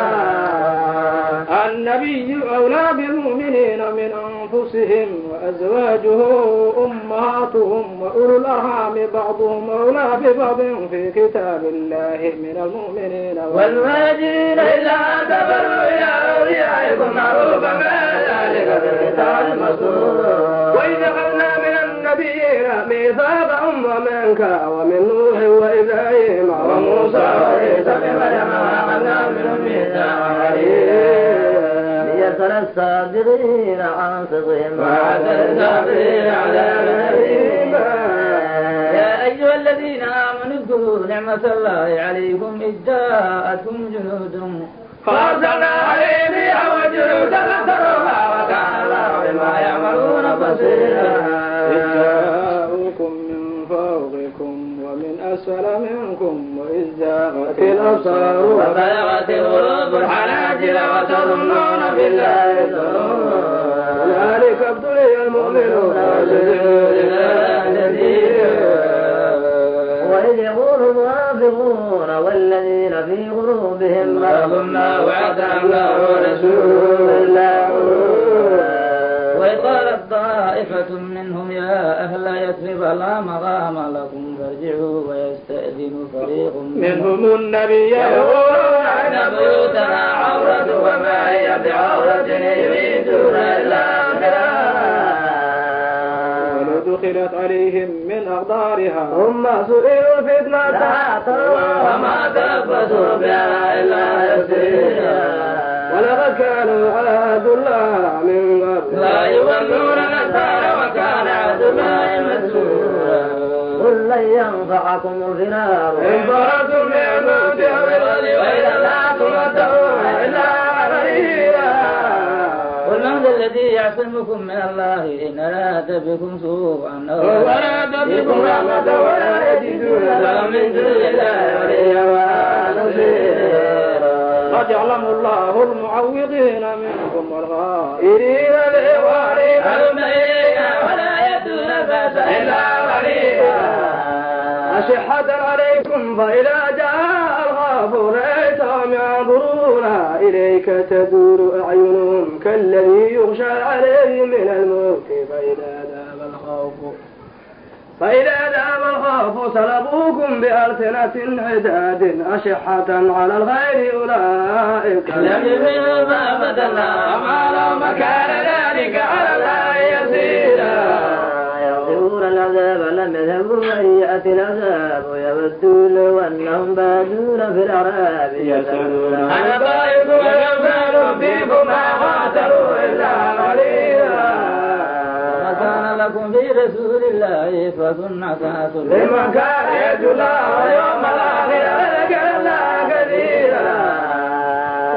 S2: النبي أولى بالمؤمنين من أنفسهم وأزواجه أمهاتهم وأولو الأرحام بعضهم أولى ببعض في كتاب الله من المؤمنين
S1: والمهاجرين إلا تبروا إلى أوليائكم معروفا ذلك في الكتاب المسطور. وإذ أخذنا من النبيين ميثاقهم ومنك ومن نوح وإبراهيم وموسى وعيسى بن مريم وأخذنا منهم ميثاقا غليظا ليسأل الصادقين عن صدقهم وعسى الكافرين عذابا أليما. يا أيها الذين آمنوا اذكروا نعمة الله عليكم إذ جاءتكم جنود فأرسلنا عليهم ريحا وجنودا لم تروها وكان الله بما يعملون بصيرا.
S2: إذ جاءوكم من فوقكم ومن أسفل منكم وإذ زاغت الأبصار
S1: وبلغت القلوب الحناجر وتظنون بالله الظنون.
S2: هنالك ابتلي المؤمنون
S1: وإذ يقول المنافقون والذين في قلوبهم مرض ما وعدنا الله ورسوله. وإذ قالت طائفة منهم يا أهل يثرب لا مقام لكم فارجعوا ويستأذن فريق
S2: منهم النبي
S1: يقولون إن بيوتنا عورة وما هي بعورة يريدون إلا
S2: ودخلت عليهم من أقدارها
S1: ثم سئلوا الفتنة وما تلبسوا بها إلا يسيرا.
S2: ولقد كانوا عهد الله من قبل
S1: لا يولون الأدبار وكان عهد الله مسؤولا. قل لن ينفعكم الفرار إن فررتم من الموت أو الغد وإذا لا تمتعون إلا قليلا. قل من ذا الذي يعصمكم من الله إن أراد بكم سوءا أو أراد بكم رحمة ولا يجدون لهم من دون الله وليا ولا نصيرا.
S2: قد يعلم الله المعوقين منكم والغائرين
S1: الإغوارين المئين ولا يدون بأسا إلا غريبا. أشحة عليكم فإذا جاء الخوف رأيتهم ينظرون إليك تدور أعينهم كالذي يغشى عليه من الموت فإذا ذهب الخوف سلبوكم بألسنة عداد أشحة على الخير أولئك لم يؤمنوا ما بدلنا وما لهم مكان ذلك على الله يسيرا. يغفرون العذاب لم يذهبوا أن يأتي العذاب يودون لو أنهم بادون في الأعراب يسألون أنا طائف ويغفر فيكم ما قاتلوا إلا قليلا. كان لكم في رسول الله أسوة حسنة لمن كان يرجو الله واليوم الآخر وذكر الله كثيرا.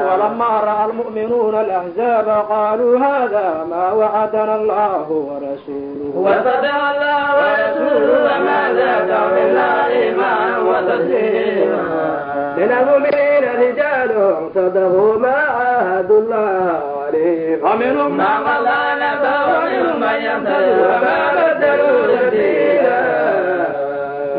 S2: ولما رأى المؤمنون الأحزاب قالوا هذا ما وعدنا الله ورسوله
S1: وصدق الله ورسوله وما زادهم إلا إيمانا وتسليما. من المؤمنين رجال صدقوا ما عاهدوا الله عليه ومنهم من قضى نحبه ومنهم من ينتظر وما بدلوا تبديلا.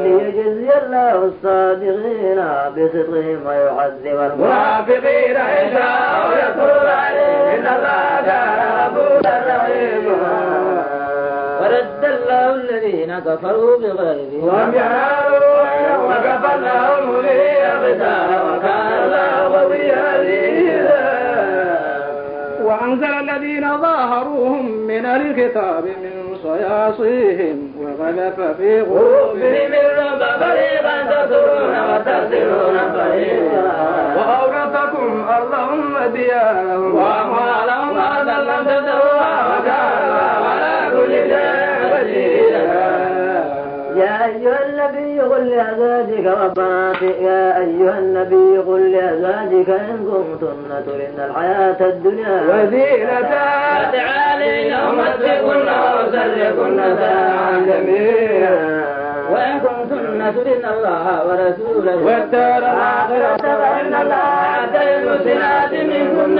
S1: ليجزي الله الصادقين بصدقهم ويعذب المنافقين إن شاء ويتوب عليهم إن الله كان غفورا رحيما. ورد الله الذين كفروا بغيظهم لم ينالوا وكفى الله المؤمنين القتال وكان الله قويا عزيزا.
S2: وأنزل الذين ظاهروهم من الكتاب من صياصيهم وغلف في قلوبهم
S1: الرعب فريقا تقتلون وتقتلون فريقا.
S2: وأورثكم أرضهم ديارهم
S1: وأموالهم أرضا لم تطئوها وكان الله على كل شيء قدير. يا أيها النبي قل لأزواجك وبناتك يا أيها النبي قل لأزواجك إن كنتن تردن الحياة الدنيا وزينتها فتعالين أمتكن وأسركن سراحا جميلا وإن كنتن تردن الله ورسوله والدار الآخرة فإن الله أعد للمحسنات منكن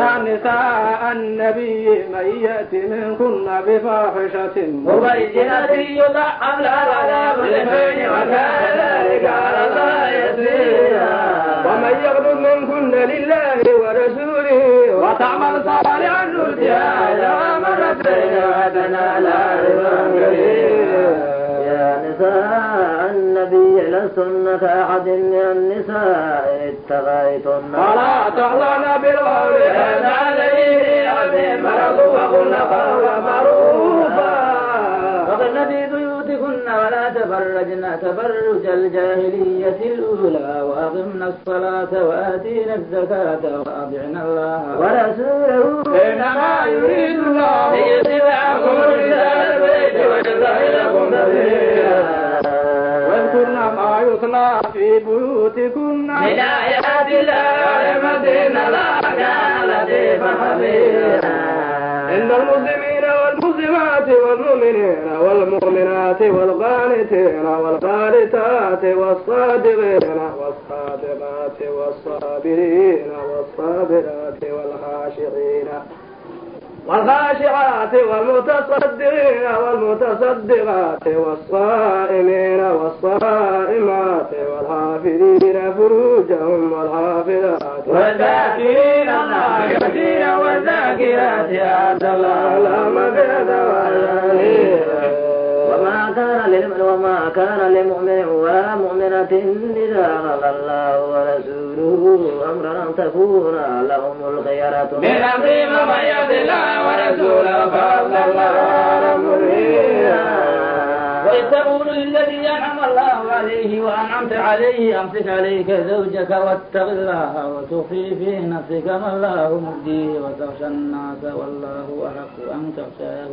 S2: يا نساء النبي من يأتي منكن بفاحشة
S1: مبينة يضعف لها العذاب ضعفين وكان ذلك على الله يسيرا
S2: ومن يغضب منكن لله ورسوله
S1: وتعمل صالحا نؤتها أجرها مرتين وتنال أجرا كريما يا نساء النبي لستن كأحد من النساء اتقيتن
S2: فلا تخضعن بالقول
S1: فيجعل به عظيم مرض وقلن قولا معروفا وقلن في بيوتكن ولا تبرجن تبرج الجاهلية الأولى وأقمن الصلاة وآتينا الزكاة وأطعن الله ورسوله
S2: إنما يريد الله
S1: ليذهب عنكم رجال البيت ويطهركم تطهيرا
S2: واذكرن ما يتلى في بيوتكن
S1: من آيات الله ونعمتهن الله كان لطيفا خبيرا
S2: إن المسلمين والمسلمات والمؤمنين والمؤمنات والقانتين والقانتات والصادقين والصادقات والصابرين والصابرات والخاشعين والخاشعات والمتصدقين والمتصدقات والصائمين والصائمات والحافظين فروجهم والحافظات
S1: والذاكرين الله كثيرا والذاكرات أعد الله لهم مغفرة وما كان لمؤمن ولا مؤمنة إذا قضى الله ورسوله أمرا أن تكون لهم الخيرة من أمرهم من يطع الله ورسوله فضل الله مريدا وإذ تقول للذي أنعم الله عليه وأنعمت عليه أمسك عليك زوجك واتق الله وتخفي في نفسك ما الله مبديه وتخشى الناس والله أحق أن تخشاه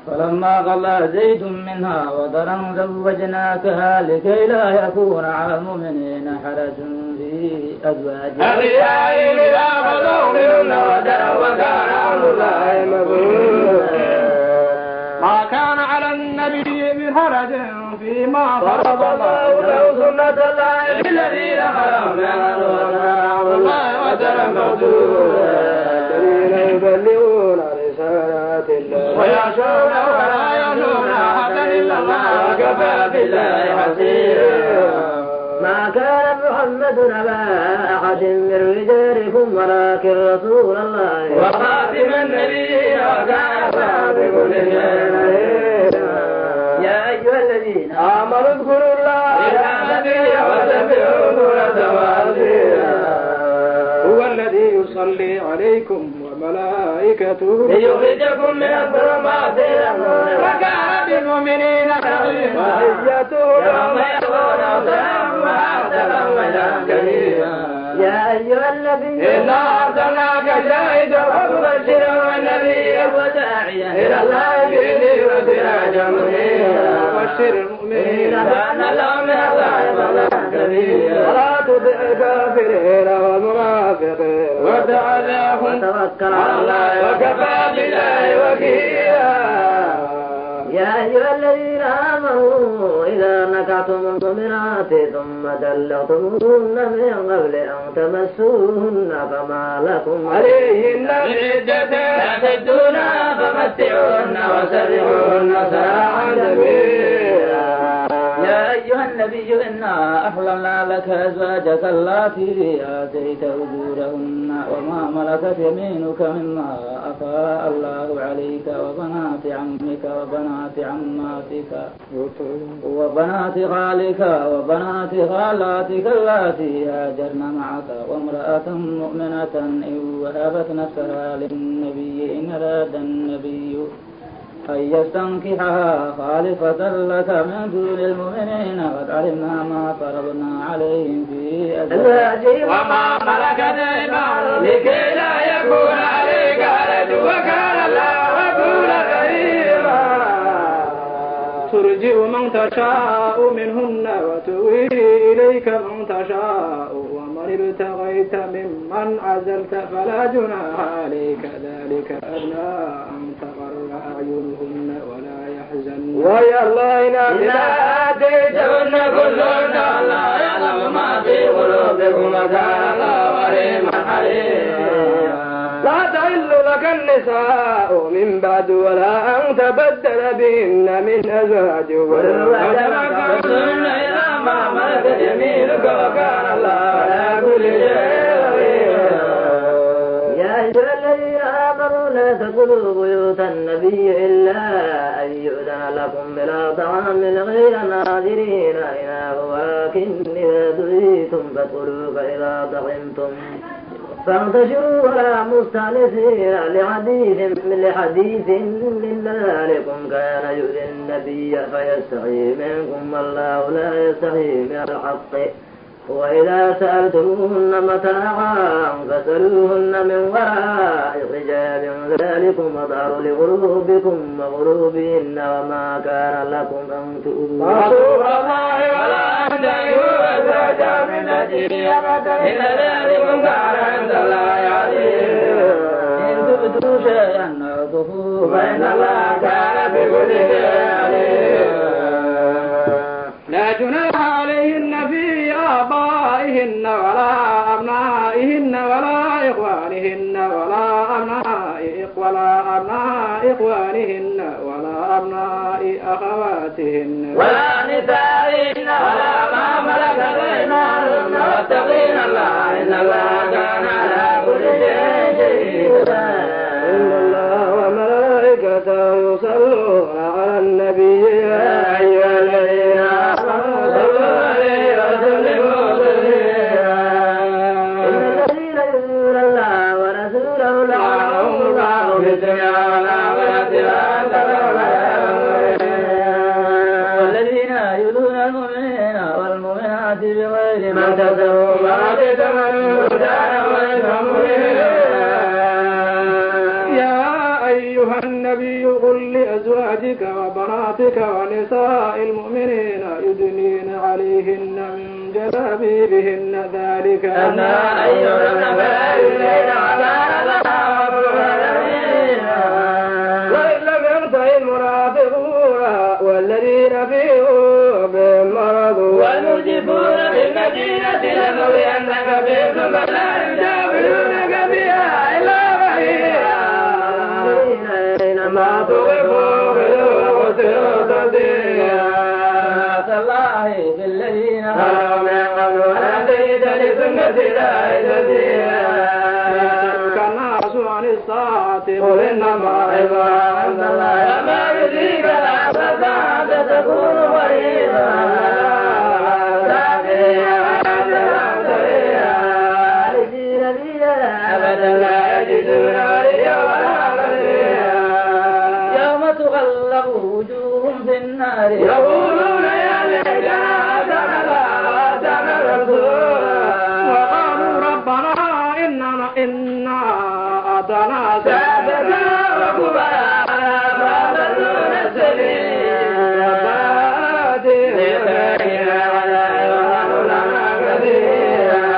S1: فلما قضى زيد منها وطرا زوجناكها لكي لا يكون على المؤمنين حرج في أزواج
S2: أغيائهم إذا قضوا منهن وطرا وكان أمر الله مفعولا ما كان على النبي من حرج فيما فرض الله له سنة الله
S1: الذين خلوا من
S2: الله وترى مغدورا الذين يبلغون رسالات الله ويخشونه ولا يخشون أحدا إلا الله
S1: كفى بالله حسيبا ما كان محمد أبا أحد من رجالكم ولكن رسول الله وخاتم النبيين وكان بكل شيء يا أيها الذين
S2: آمنوا اذكروا الله هو الذي يصلي عليكم وملائكته
S1: ليخرجكم من الظلمات إلى النور
S2: وكان بالمؤمنين رحيما
S1: يوم يكون أصحاب وأحسن مجدا كبيرا يا أيها النبي
S2: إنا أرسلناك شاهدا ومبشرا ونذيرا
S1: وداعيا
S2: إلى الله بإذنه وسراجا منيرا وبشر المؤمنين
S1: بأن لهم من الله فضلا كبيرا
S2: ولا تطع الكافرين والمنافقين ودع ذاهم
S1: وتوكل على الله
S2: وكفى بالله وكيلا
S1: يا أيها الذين آمنوا إذا نكعتم المؤمنات ثم دلقتموهن من قبل أن تمسوهن فما لكم
S2: عليهن من عدة
S1: تعتدونها فمتعوهن وسرحوهن سراحا جميلا يا أيها النبي إنا أحللنا لك أزواجك اللاتي آتيت أجورهن وما ملكت يمينك مما أفاء الله عليك وبنات عمك وبنات عماتك وبنات خالك وبنات خالاتك اللاتي هاجرن معك وامرأة مؤمنة إن وهبت نفسها للنبي إن أراد النبي أن يستنكحها خالصة لك من دون المؤمنين قد علمنا ما فرضنا عليهم في أزواجهم
S2: وما ملكت أيمانهم لكي لا يكون عليك حرج وكان الله غفورا رحيما ترجئ من تشاء منهن وتؤوي إليك من تشاء ومن ابتغيت ممن عزلت فلا جناح عليك ذلك أدنى أن تقر أعينهن ولا يحزن
S1: ويرضين إذا آتيتهن كلهن الله يعلم ما في قلوبكم وكان الله عليما حليما. لا تحل لك النساء من بعد ولا أن تبدل بهن من أزواج وتمكنهن إلى ما ملكت يمينك وكان الله على كل شيء.
S3: يا أيها الذين آمنوا لا تدخلوا بيوت النبي إلا أن يؤذن لكم إلى طعام غير ناظرين إناه ولكن إذا دعيتم فادخلوا فإذا طعمتم فانتشروا ولا مستأنسين لحديث من ذلكم كان يؤذي النبي فيستحيي منكم والله لا يستحيي من الحق. وإذا سألتموهن متاعا فاسألوهن من وراء حجاب ذلكم أطهر لقلوبكم وقلوبهن وما كان لكم أن تؤذوا
S1: رسول الله ولا تنكحوا أزواجا من أجل أبدا إن ذلكم كان عند الله عظيما. إن تبدوا شيئا أو تخفوه فإن الله كان بكل شيء عليما.
S2: لا جناح عليهن في آبائهن ولا أبنائهن ولا إخوانهن ولا أبناء إخوانهن ولا أبناء أخواتهن
S1: ولا نسائهن ولا ما ملكت أيمانهن واتقين الله إن الله كان على كل شيء شهيدا. إن الله وملائكته يصلون على النبي يا أيها الذين آمنوا صلوا عليه وسلموا تسليما.
S3: إن الذين يؤذون الله ورسوله
S1: لعنهم الله في الدنيا والآخرة وأعد لهم عذابا مهينا. والذين يؤذون المؤمنين والمؤمنات بغير ما اكتسبوا فقد احتملوا بهتانا وإثما مبينا.
S2: يا أيها النبي قل لأزواجك وبناتك ونساء المؤمنين يدنين عليهن من جلابيبهن ذلك
S1: أدنى أن يعلمن فلا يؤذين وكان الله غفورا رحيما. وإن لم ينته المنافقون والذين في قلوبهم مرض والمرجفون في المدينة لنغوينك بهم فلا يجاورونك بها إلا غيرا. ما تغفوا خذوا قتلوا تديا. الله بالذين خلوا من قبل ولا تجد لسنة الله تبديلا.
S2: الناس عن الساعة
S1: قل إنما علمها عند الله وما يدريك لعل الساعة تكون قريبا. أبدا لا يجدون وليا ولا نصيرا. يوم تغلب وجوههم في النار يقولون يا ليتنا أطعنا الرسول
S2: وقالوا ربنا إنا أطعنا
S1: سادتنا وكبراءنا فأضلونا السبيل. ليتنا ولا يظهر لنا كثيرا.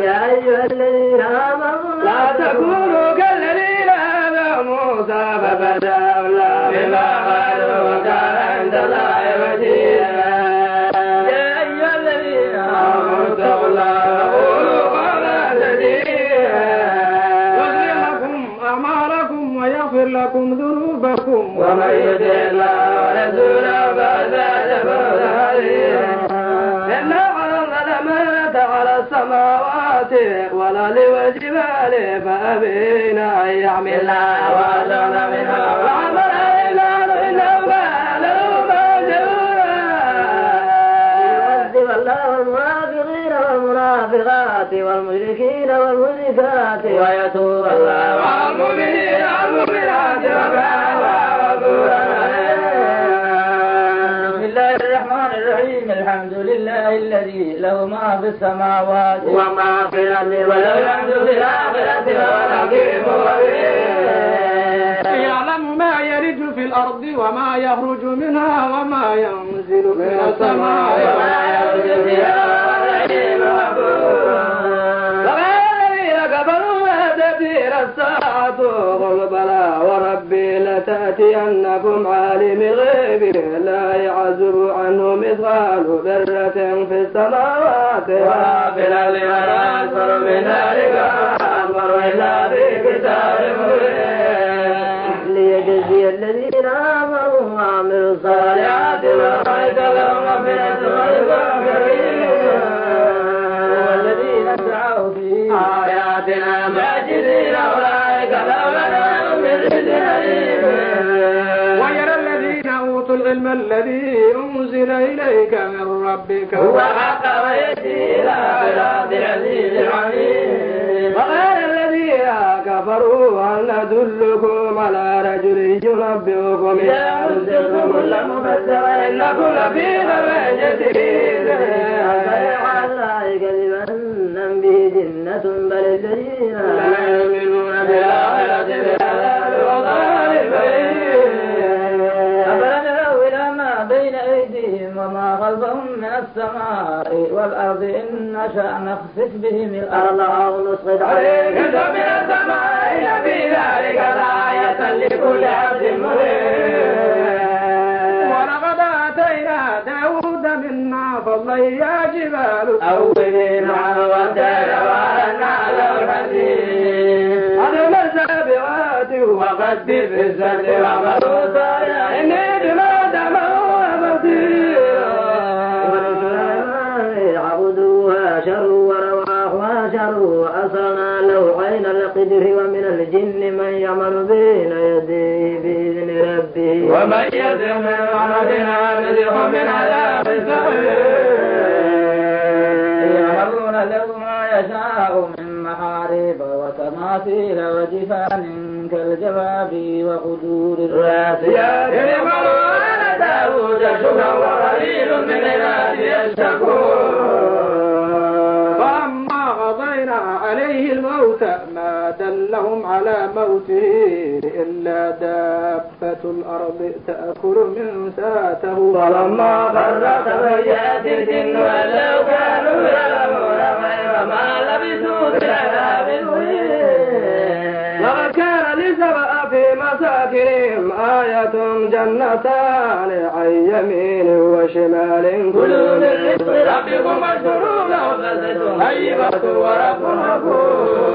S3: يا أيها الذين آمنوا
S1: لا تكونوا كالذين آذوا موسى فبدأ الله بما قالوا وكان عند الله وجيها. يا أيها الذين آمنوا اتقوا الله وقولوا قولا سديدا.
S2: يغفر لكم أعمالكم ويغفر لكم ذنوبكم
S1: ومن يطع الله ورسوله فقد فاز فوزا عظيما. إنا عرضنا الأمانة على السماوات والأرض والجبال فأبين أن يحملنها وأشفقن منها وحملها الإنسان إنه كان ظلوما جهولا.
S3: يعذب الله المنافقين والمنافقات والمشركين والمشركات
S1: ويتوب الله على المؤمنين والمؤمنات وكان الله غفورا رحيما. بسم الله الرحمن الرحيم. الحمد لله الذي له ما في السماوات وما في الأرض وله الحمد في الآخرة وهو الحكيم الخبير.
S2: يعلم ما يلج في الأرض والأرض وما يخرج منها وما ينزل من السماء وما يخرج فيها والرحيم الذين كفروا لا تأتينا الساعة قل بلى وربي لتأتينكم عالم الغيب لا يعزب عنه مثقال ذرة في السماوات ولا في الأرض ولا أكبر من ذلك أكبر إلا في كتاب مبين
S3: ليجزي الذين آمنوا وعملوا الصالحات
S2: أولئك لهم مغفرة
S3: والذين سعوا في
S2: آياتنا معجزين أولئك لهم عذاب من رجل أليم ويرى الذين أوتوا العلم الذي أنزل إليك من ربك هو حق ويهدي إلى صراط العزيز الحميد وقال الذين كفروا هل ندلكم على رجل ينبئكم إذا أنزلتم كل مبتر إنكم لفي ضلال جديد
S3: الله كذبا به جنة بل الذين
S2: لا يؤمنون بالآخرة بالعذاب والضلال البعيد
S3: أفلم يروا إلى ما بين أيديهم وما خلفهم من السماء والأرض إن نشأ نخسف بهم الأرض أو نسقط
S2: عليك من السماء في ذلك لآية لكل عبد منيب ولقد آتينا داود منا فضلا يا جبال أوبي معه والدار وأنا له الحديد أنا الزابرات وقدر في الزرد وعملوا صالحا إني بما دموا بصير
S3: عبدوها شروا ورواحها شروا وأصلنا لوحين القدر ومن الجن من يعمل بين يديه بإذن ربه
S2: ومن يزغ من عملنا نذقه من عذاب السعير
S3: يعملون له ما يشاء من محاريب وتماثيل وجفان كالجواب وقدور
S2: الراسيات يعملوا على داود شكرا وقليل من عبادي الشكور فأما قضينا عليه الموت ما دلهم على موته إلا دابة الأرض تأكل من ساته ولما خر تبينت الجن ولو كانوا يعلمون غير ما لبثوا في العذاب المهين لقد كان لسبأ في مساكنهم آية جنتان عن يمين وشمال كلوا من رزق ربكم واشكروا له بلدة طيبة ورب غفور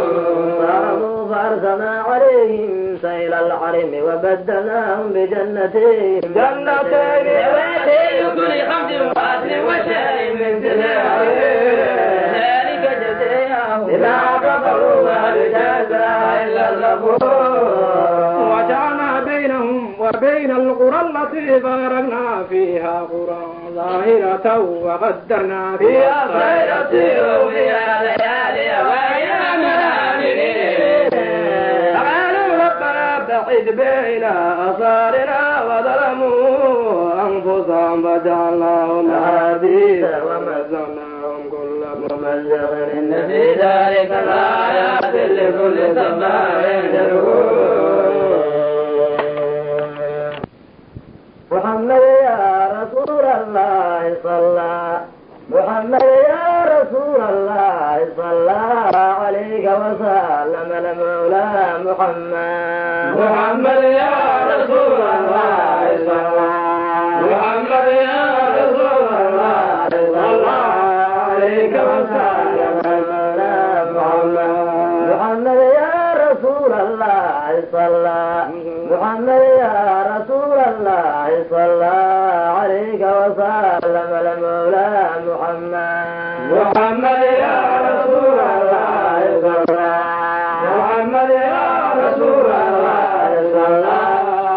S3: فأرسلنا عليهم سيل الحرم وبدلناهم بجنتين
S2: ذواتي كل خمس وأصل وشاء من تدار ذلك جزاهم بما كفروا وهل جزاء إلا الغفور وجعلنا بينهم وبين القرى التي باركنا فيها قرى ظاهرة وقدرنا فيها خير سيروا فيها ليالي وأياما آمنين فقالوا ربنا بعد بين أصارنا وظلموا أنفسهم فجعلناهم أحاديث ومزقناهم كل ممزق إن في ذلك لآيات لكل صبار شكور
S3: محمد يا رسول الله صلى محمد يا رسول الله صلى عليك وسلم المولى محمد
S2: محمد يا رسول الله صلى محمد يا رسول الله صلى عليك وسلم المولى محمد
S3: محمد يا رسول الله صلى محمد يا رسول الله صلى عليك وسلم المولى محمد
S2: محمد يا رسول الله صلى محمد يا رسول الله صلى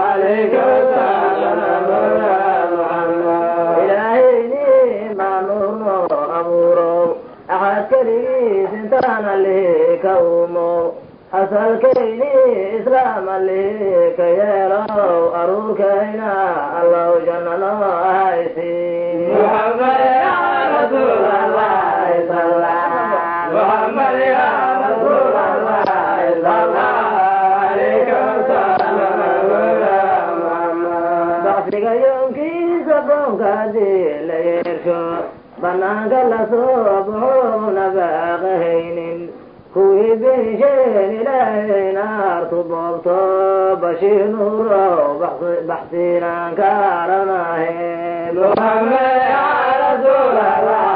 S2: عليك وسلم المولى محمد
S3: إلهي ما نور أمور أحد كريم سنتان لي كومو أسأل كيني إسلام لي كيرو أروك هنا الله جننا هايسي
S2: محمد يا رسول الله صلى محمد يا رسول الله صلى عليك وسلم المولى محمد
S3: banaanka lasoo baxoona baaqahaynin kuwii bensheen ilaahay naartu boobto bashiir nuurow baxsinaan ka aranahe muxamed ya rasuulallah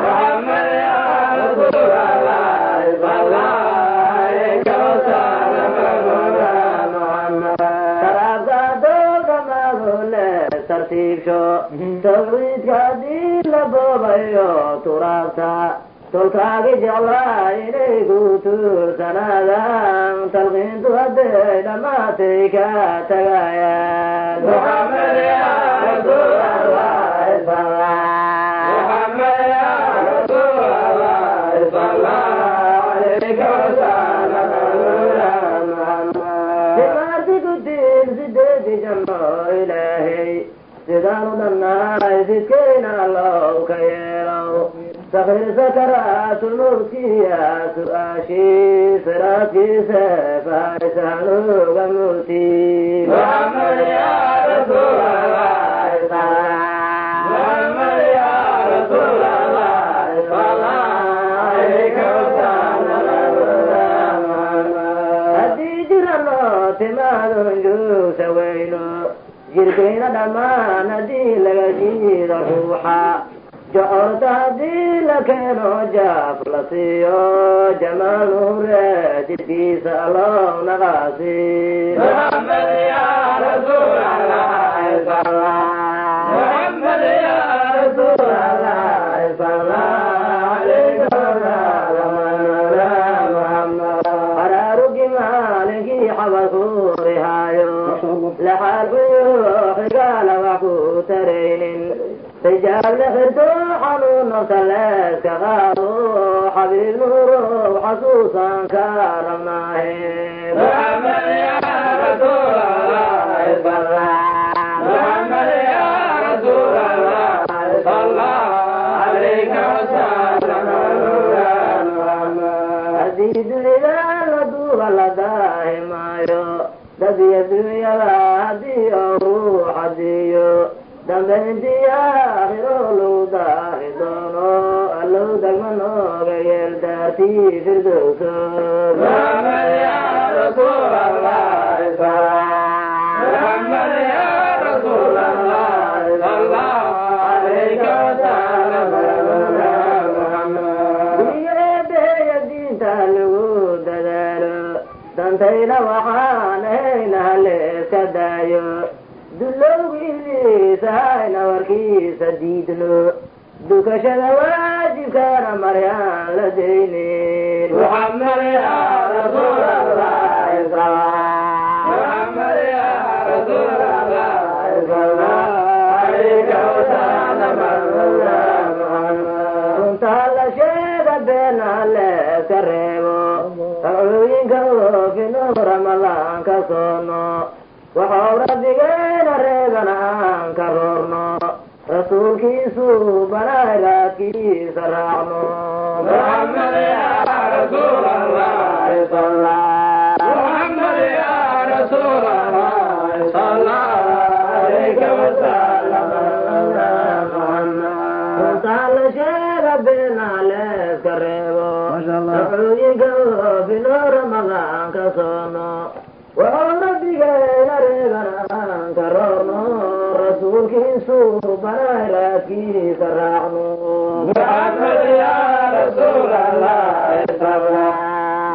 S3: muxamed ya rasuulallah tawxiidka haddii la boobayo turaabta tolkaagi jeclaa inay ku tuursanaadaan talqiintu hadday dhammaatay ka tagayaan muxamed ya rasuulallah muxamed ya rasuulallah alayka wasalam simaarti ku tiin sideedi janno ilaahay sidaanu dhannahay sidkayna allow ka yeelow sakhir sakaraatulmawtkiya su-aashii siraadkiisa fahaysanuga murti muxamed ya rasuulallah muxamed ya rasuulallah alayka wasalam haddii jirano timaadun juusa weyno jirkayna dhammaan haddii laga jiido ruuxa jocorta haddii la keeno jaaf la siiyo jamaal nuure jidkiisa allow naqaasi muxamed ya rasuulallah muxamed ya rasuulallah alayka wasalam haraarugi maalinkii xabalku rihaayo laxaalkuyo xigaala wax ku taraynin rijaal la xirto xanuun nafta leeska qaado xabiib nuurow xasuusan ka rabnaahe muxamed ya rasuulallah muxamed ya rasuulallah alayka wasalam haddii dunida la duuba la daahi maayo dadiya dunyada haddii oo ruux hadiyo dambayntii aakhiro lagu daahi doono allow dagma nooga yeel daartii firdowso muxamed ya rasuulallah muxamed ya rasuulallah alayka wasalam diyeebeeya diinta lagu dadaalo dantayna waxaan ahayna haleeska daayo dulowgiisa hayna warkiisa diidno dukashada waajibkana maryaan la daynin muxamed ya rasuulallah muxamed ya rasuulallah alayka wasalam runtaa la sheega beena leeska reebo talcooyinka oofino ramadaan ka soono waxau rabbigeena reebana aan ka roorno rasuulkiisu banaay raadkiisa raacno muxamed ya rasuulallah muxamed ya rasuulallah alayka wasalam runtaa la sheega beena leeska reebo talcooyinka oofino ramadaan ka soono waxau rabbigeena reebana aan ka roorno rasuulkiisu banaay raadkiisa raacno muxamed ya rasuulallah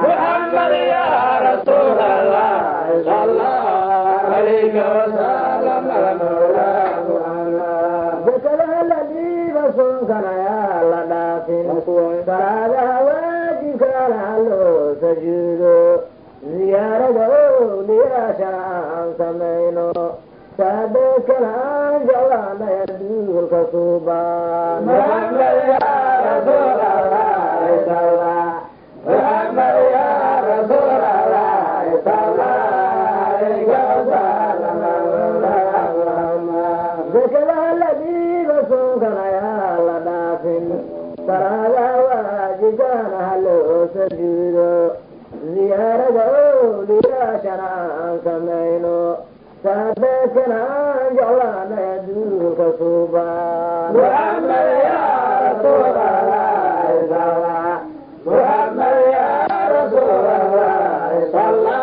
S3: muxamed ya rasuulallah alayka wasalam zakadaha la dhiiba soonkana yaa la dhaafin salaadaha waajibkana loo sajuudo ziyaarada owliyaashana aan samayno saadeedkana aan jeclaanay adduulka suubaan muxamed ya rasuulallah muxamed ya rasuulallah alayka wasalam zakadaha la dhiiba soonkana yaa la dhaafin salaadaha waajibkana haloo sajuudo ziyaarada owliyaashana aan samayno سادتنا جعلنا يدوك صوبان
S1: محمد يا رسول الله صلى محمد يا رسول الله صلى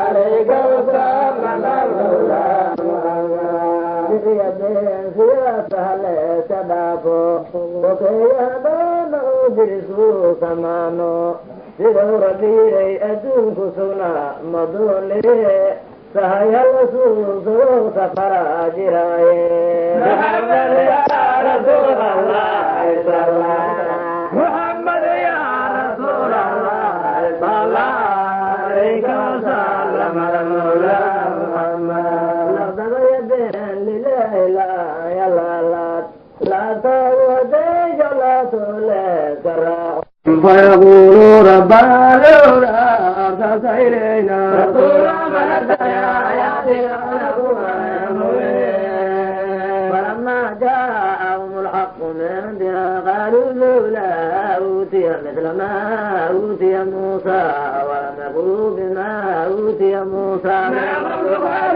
S1: عليك وسلم المولى محمد
S3: يدين في سهل سدافو وكيانا درسو سمانو سيدو ربيعي أدونك سنا مدولي سهيل سوسو سفرا جراي
S1: محمد يا رسول الله صلى محمد يا رسول الله صلى عليك وسلم المولى محمد
S3: لقد يدين لله لا يلا لا تودي جلات لك
S1: فيقول ربنا لولا أرسلت إلينا
S3: رسولا فنتبع آياتك فلما جاءهم الحق من عندنا قالوا لولا أوتي مثل ما أوتي موسى ولم يقولوا بما أوتي موسى
S1: من قبل قال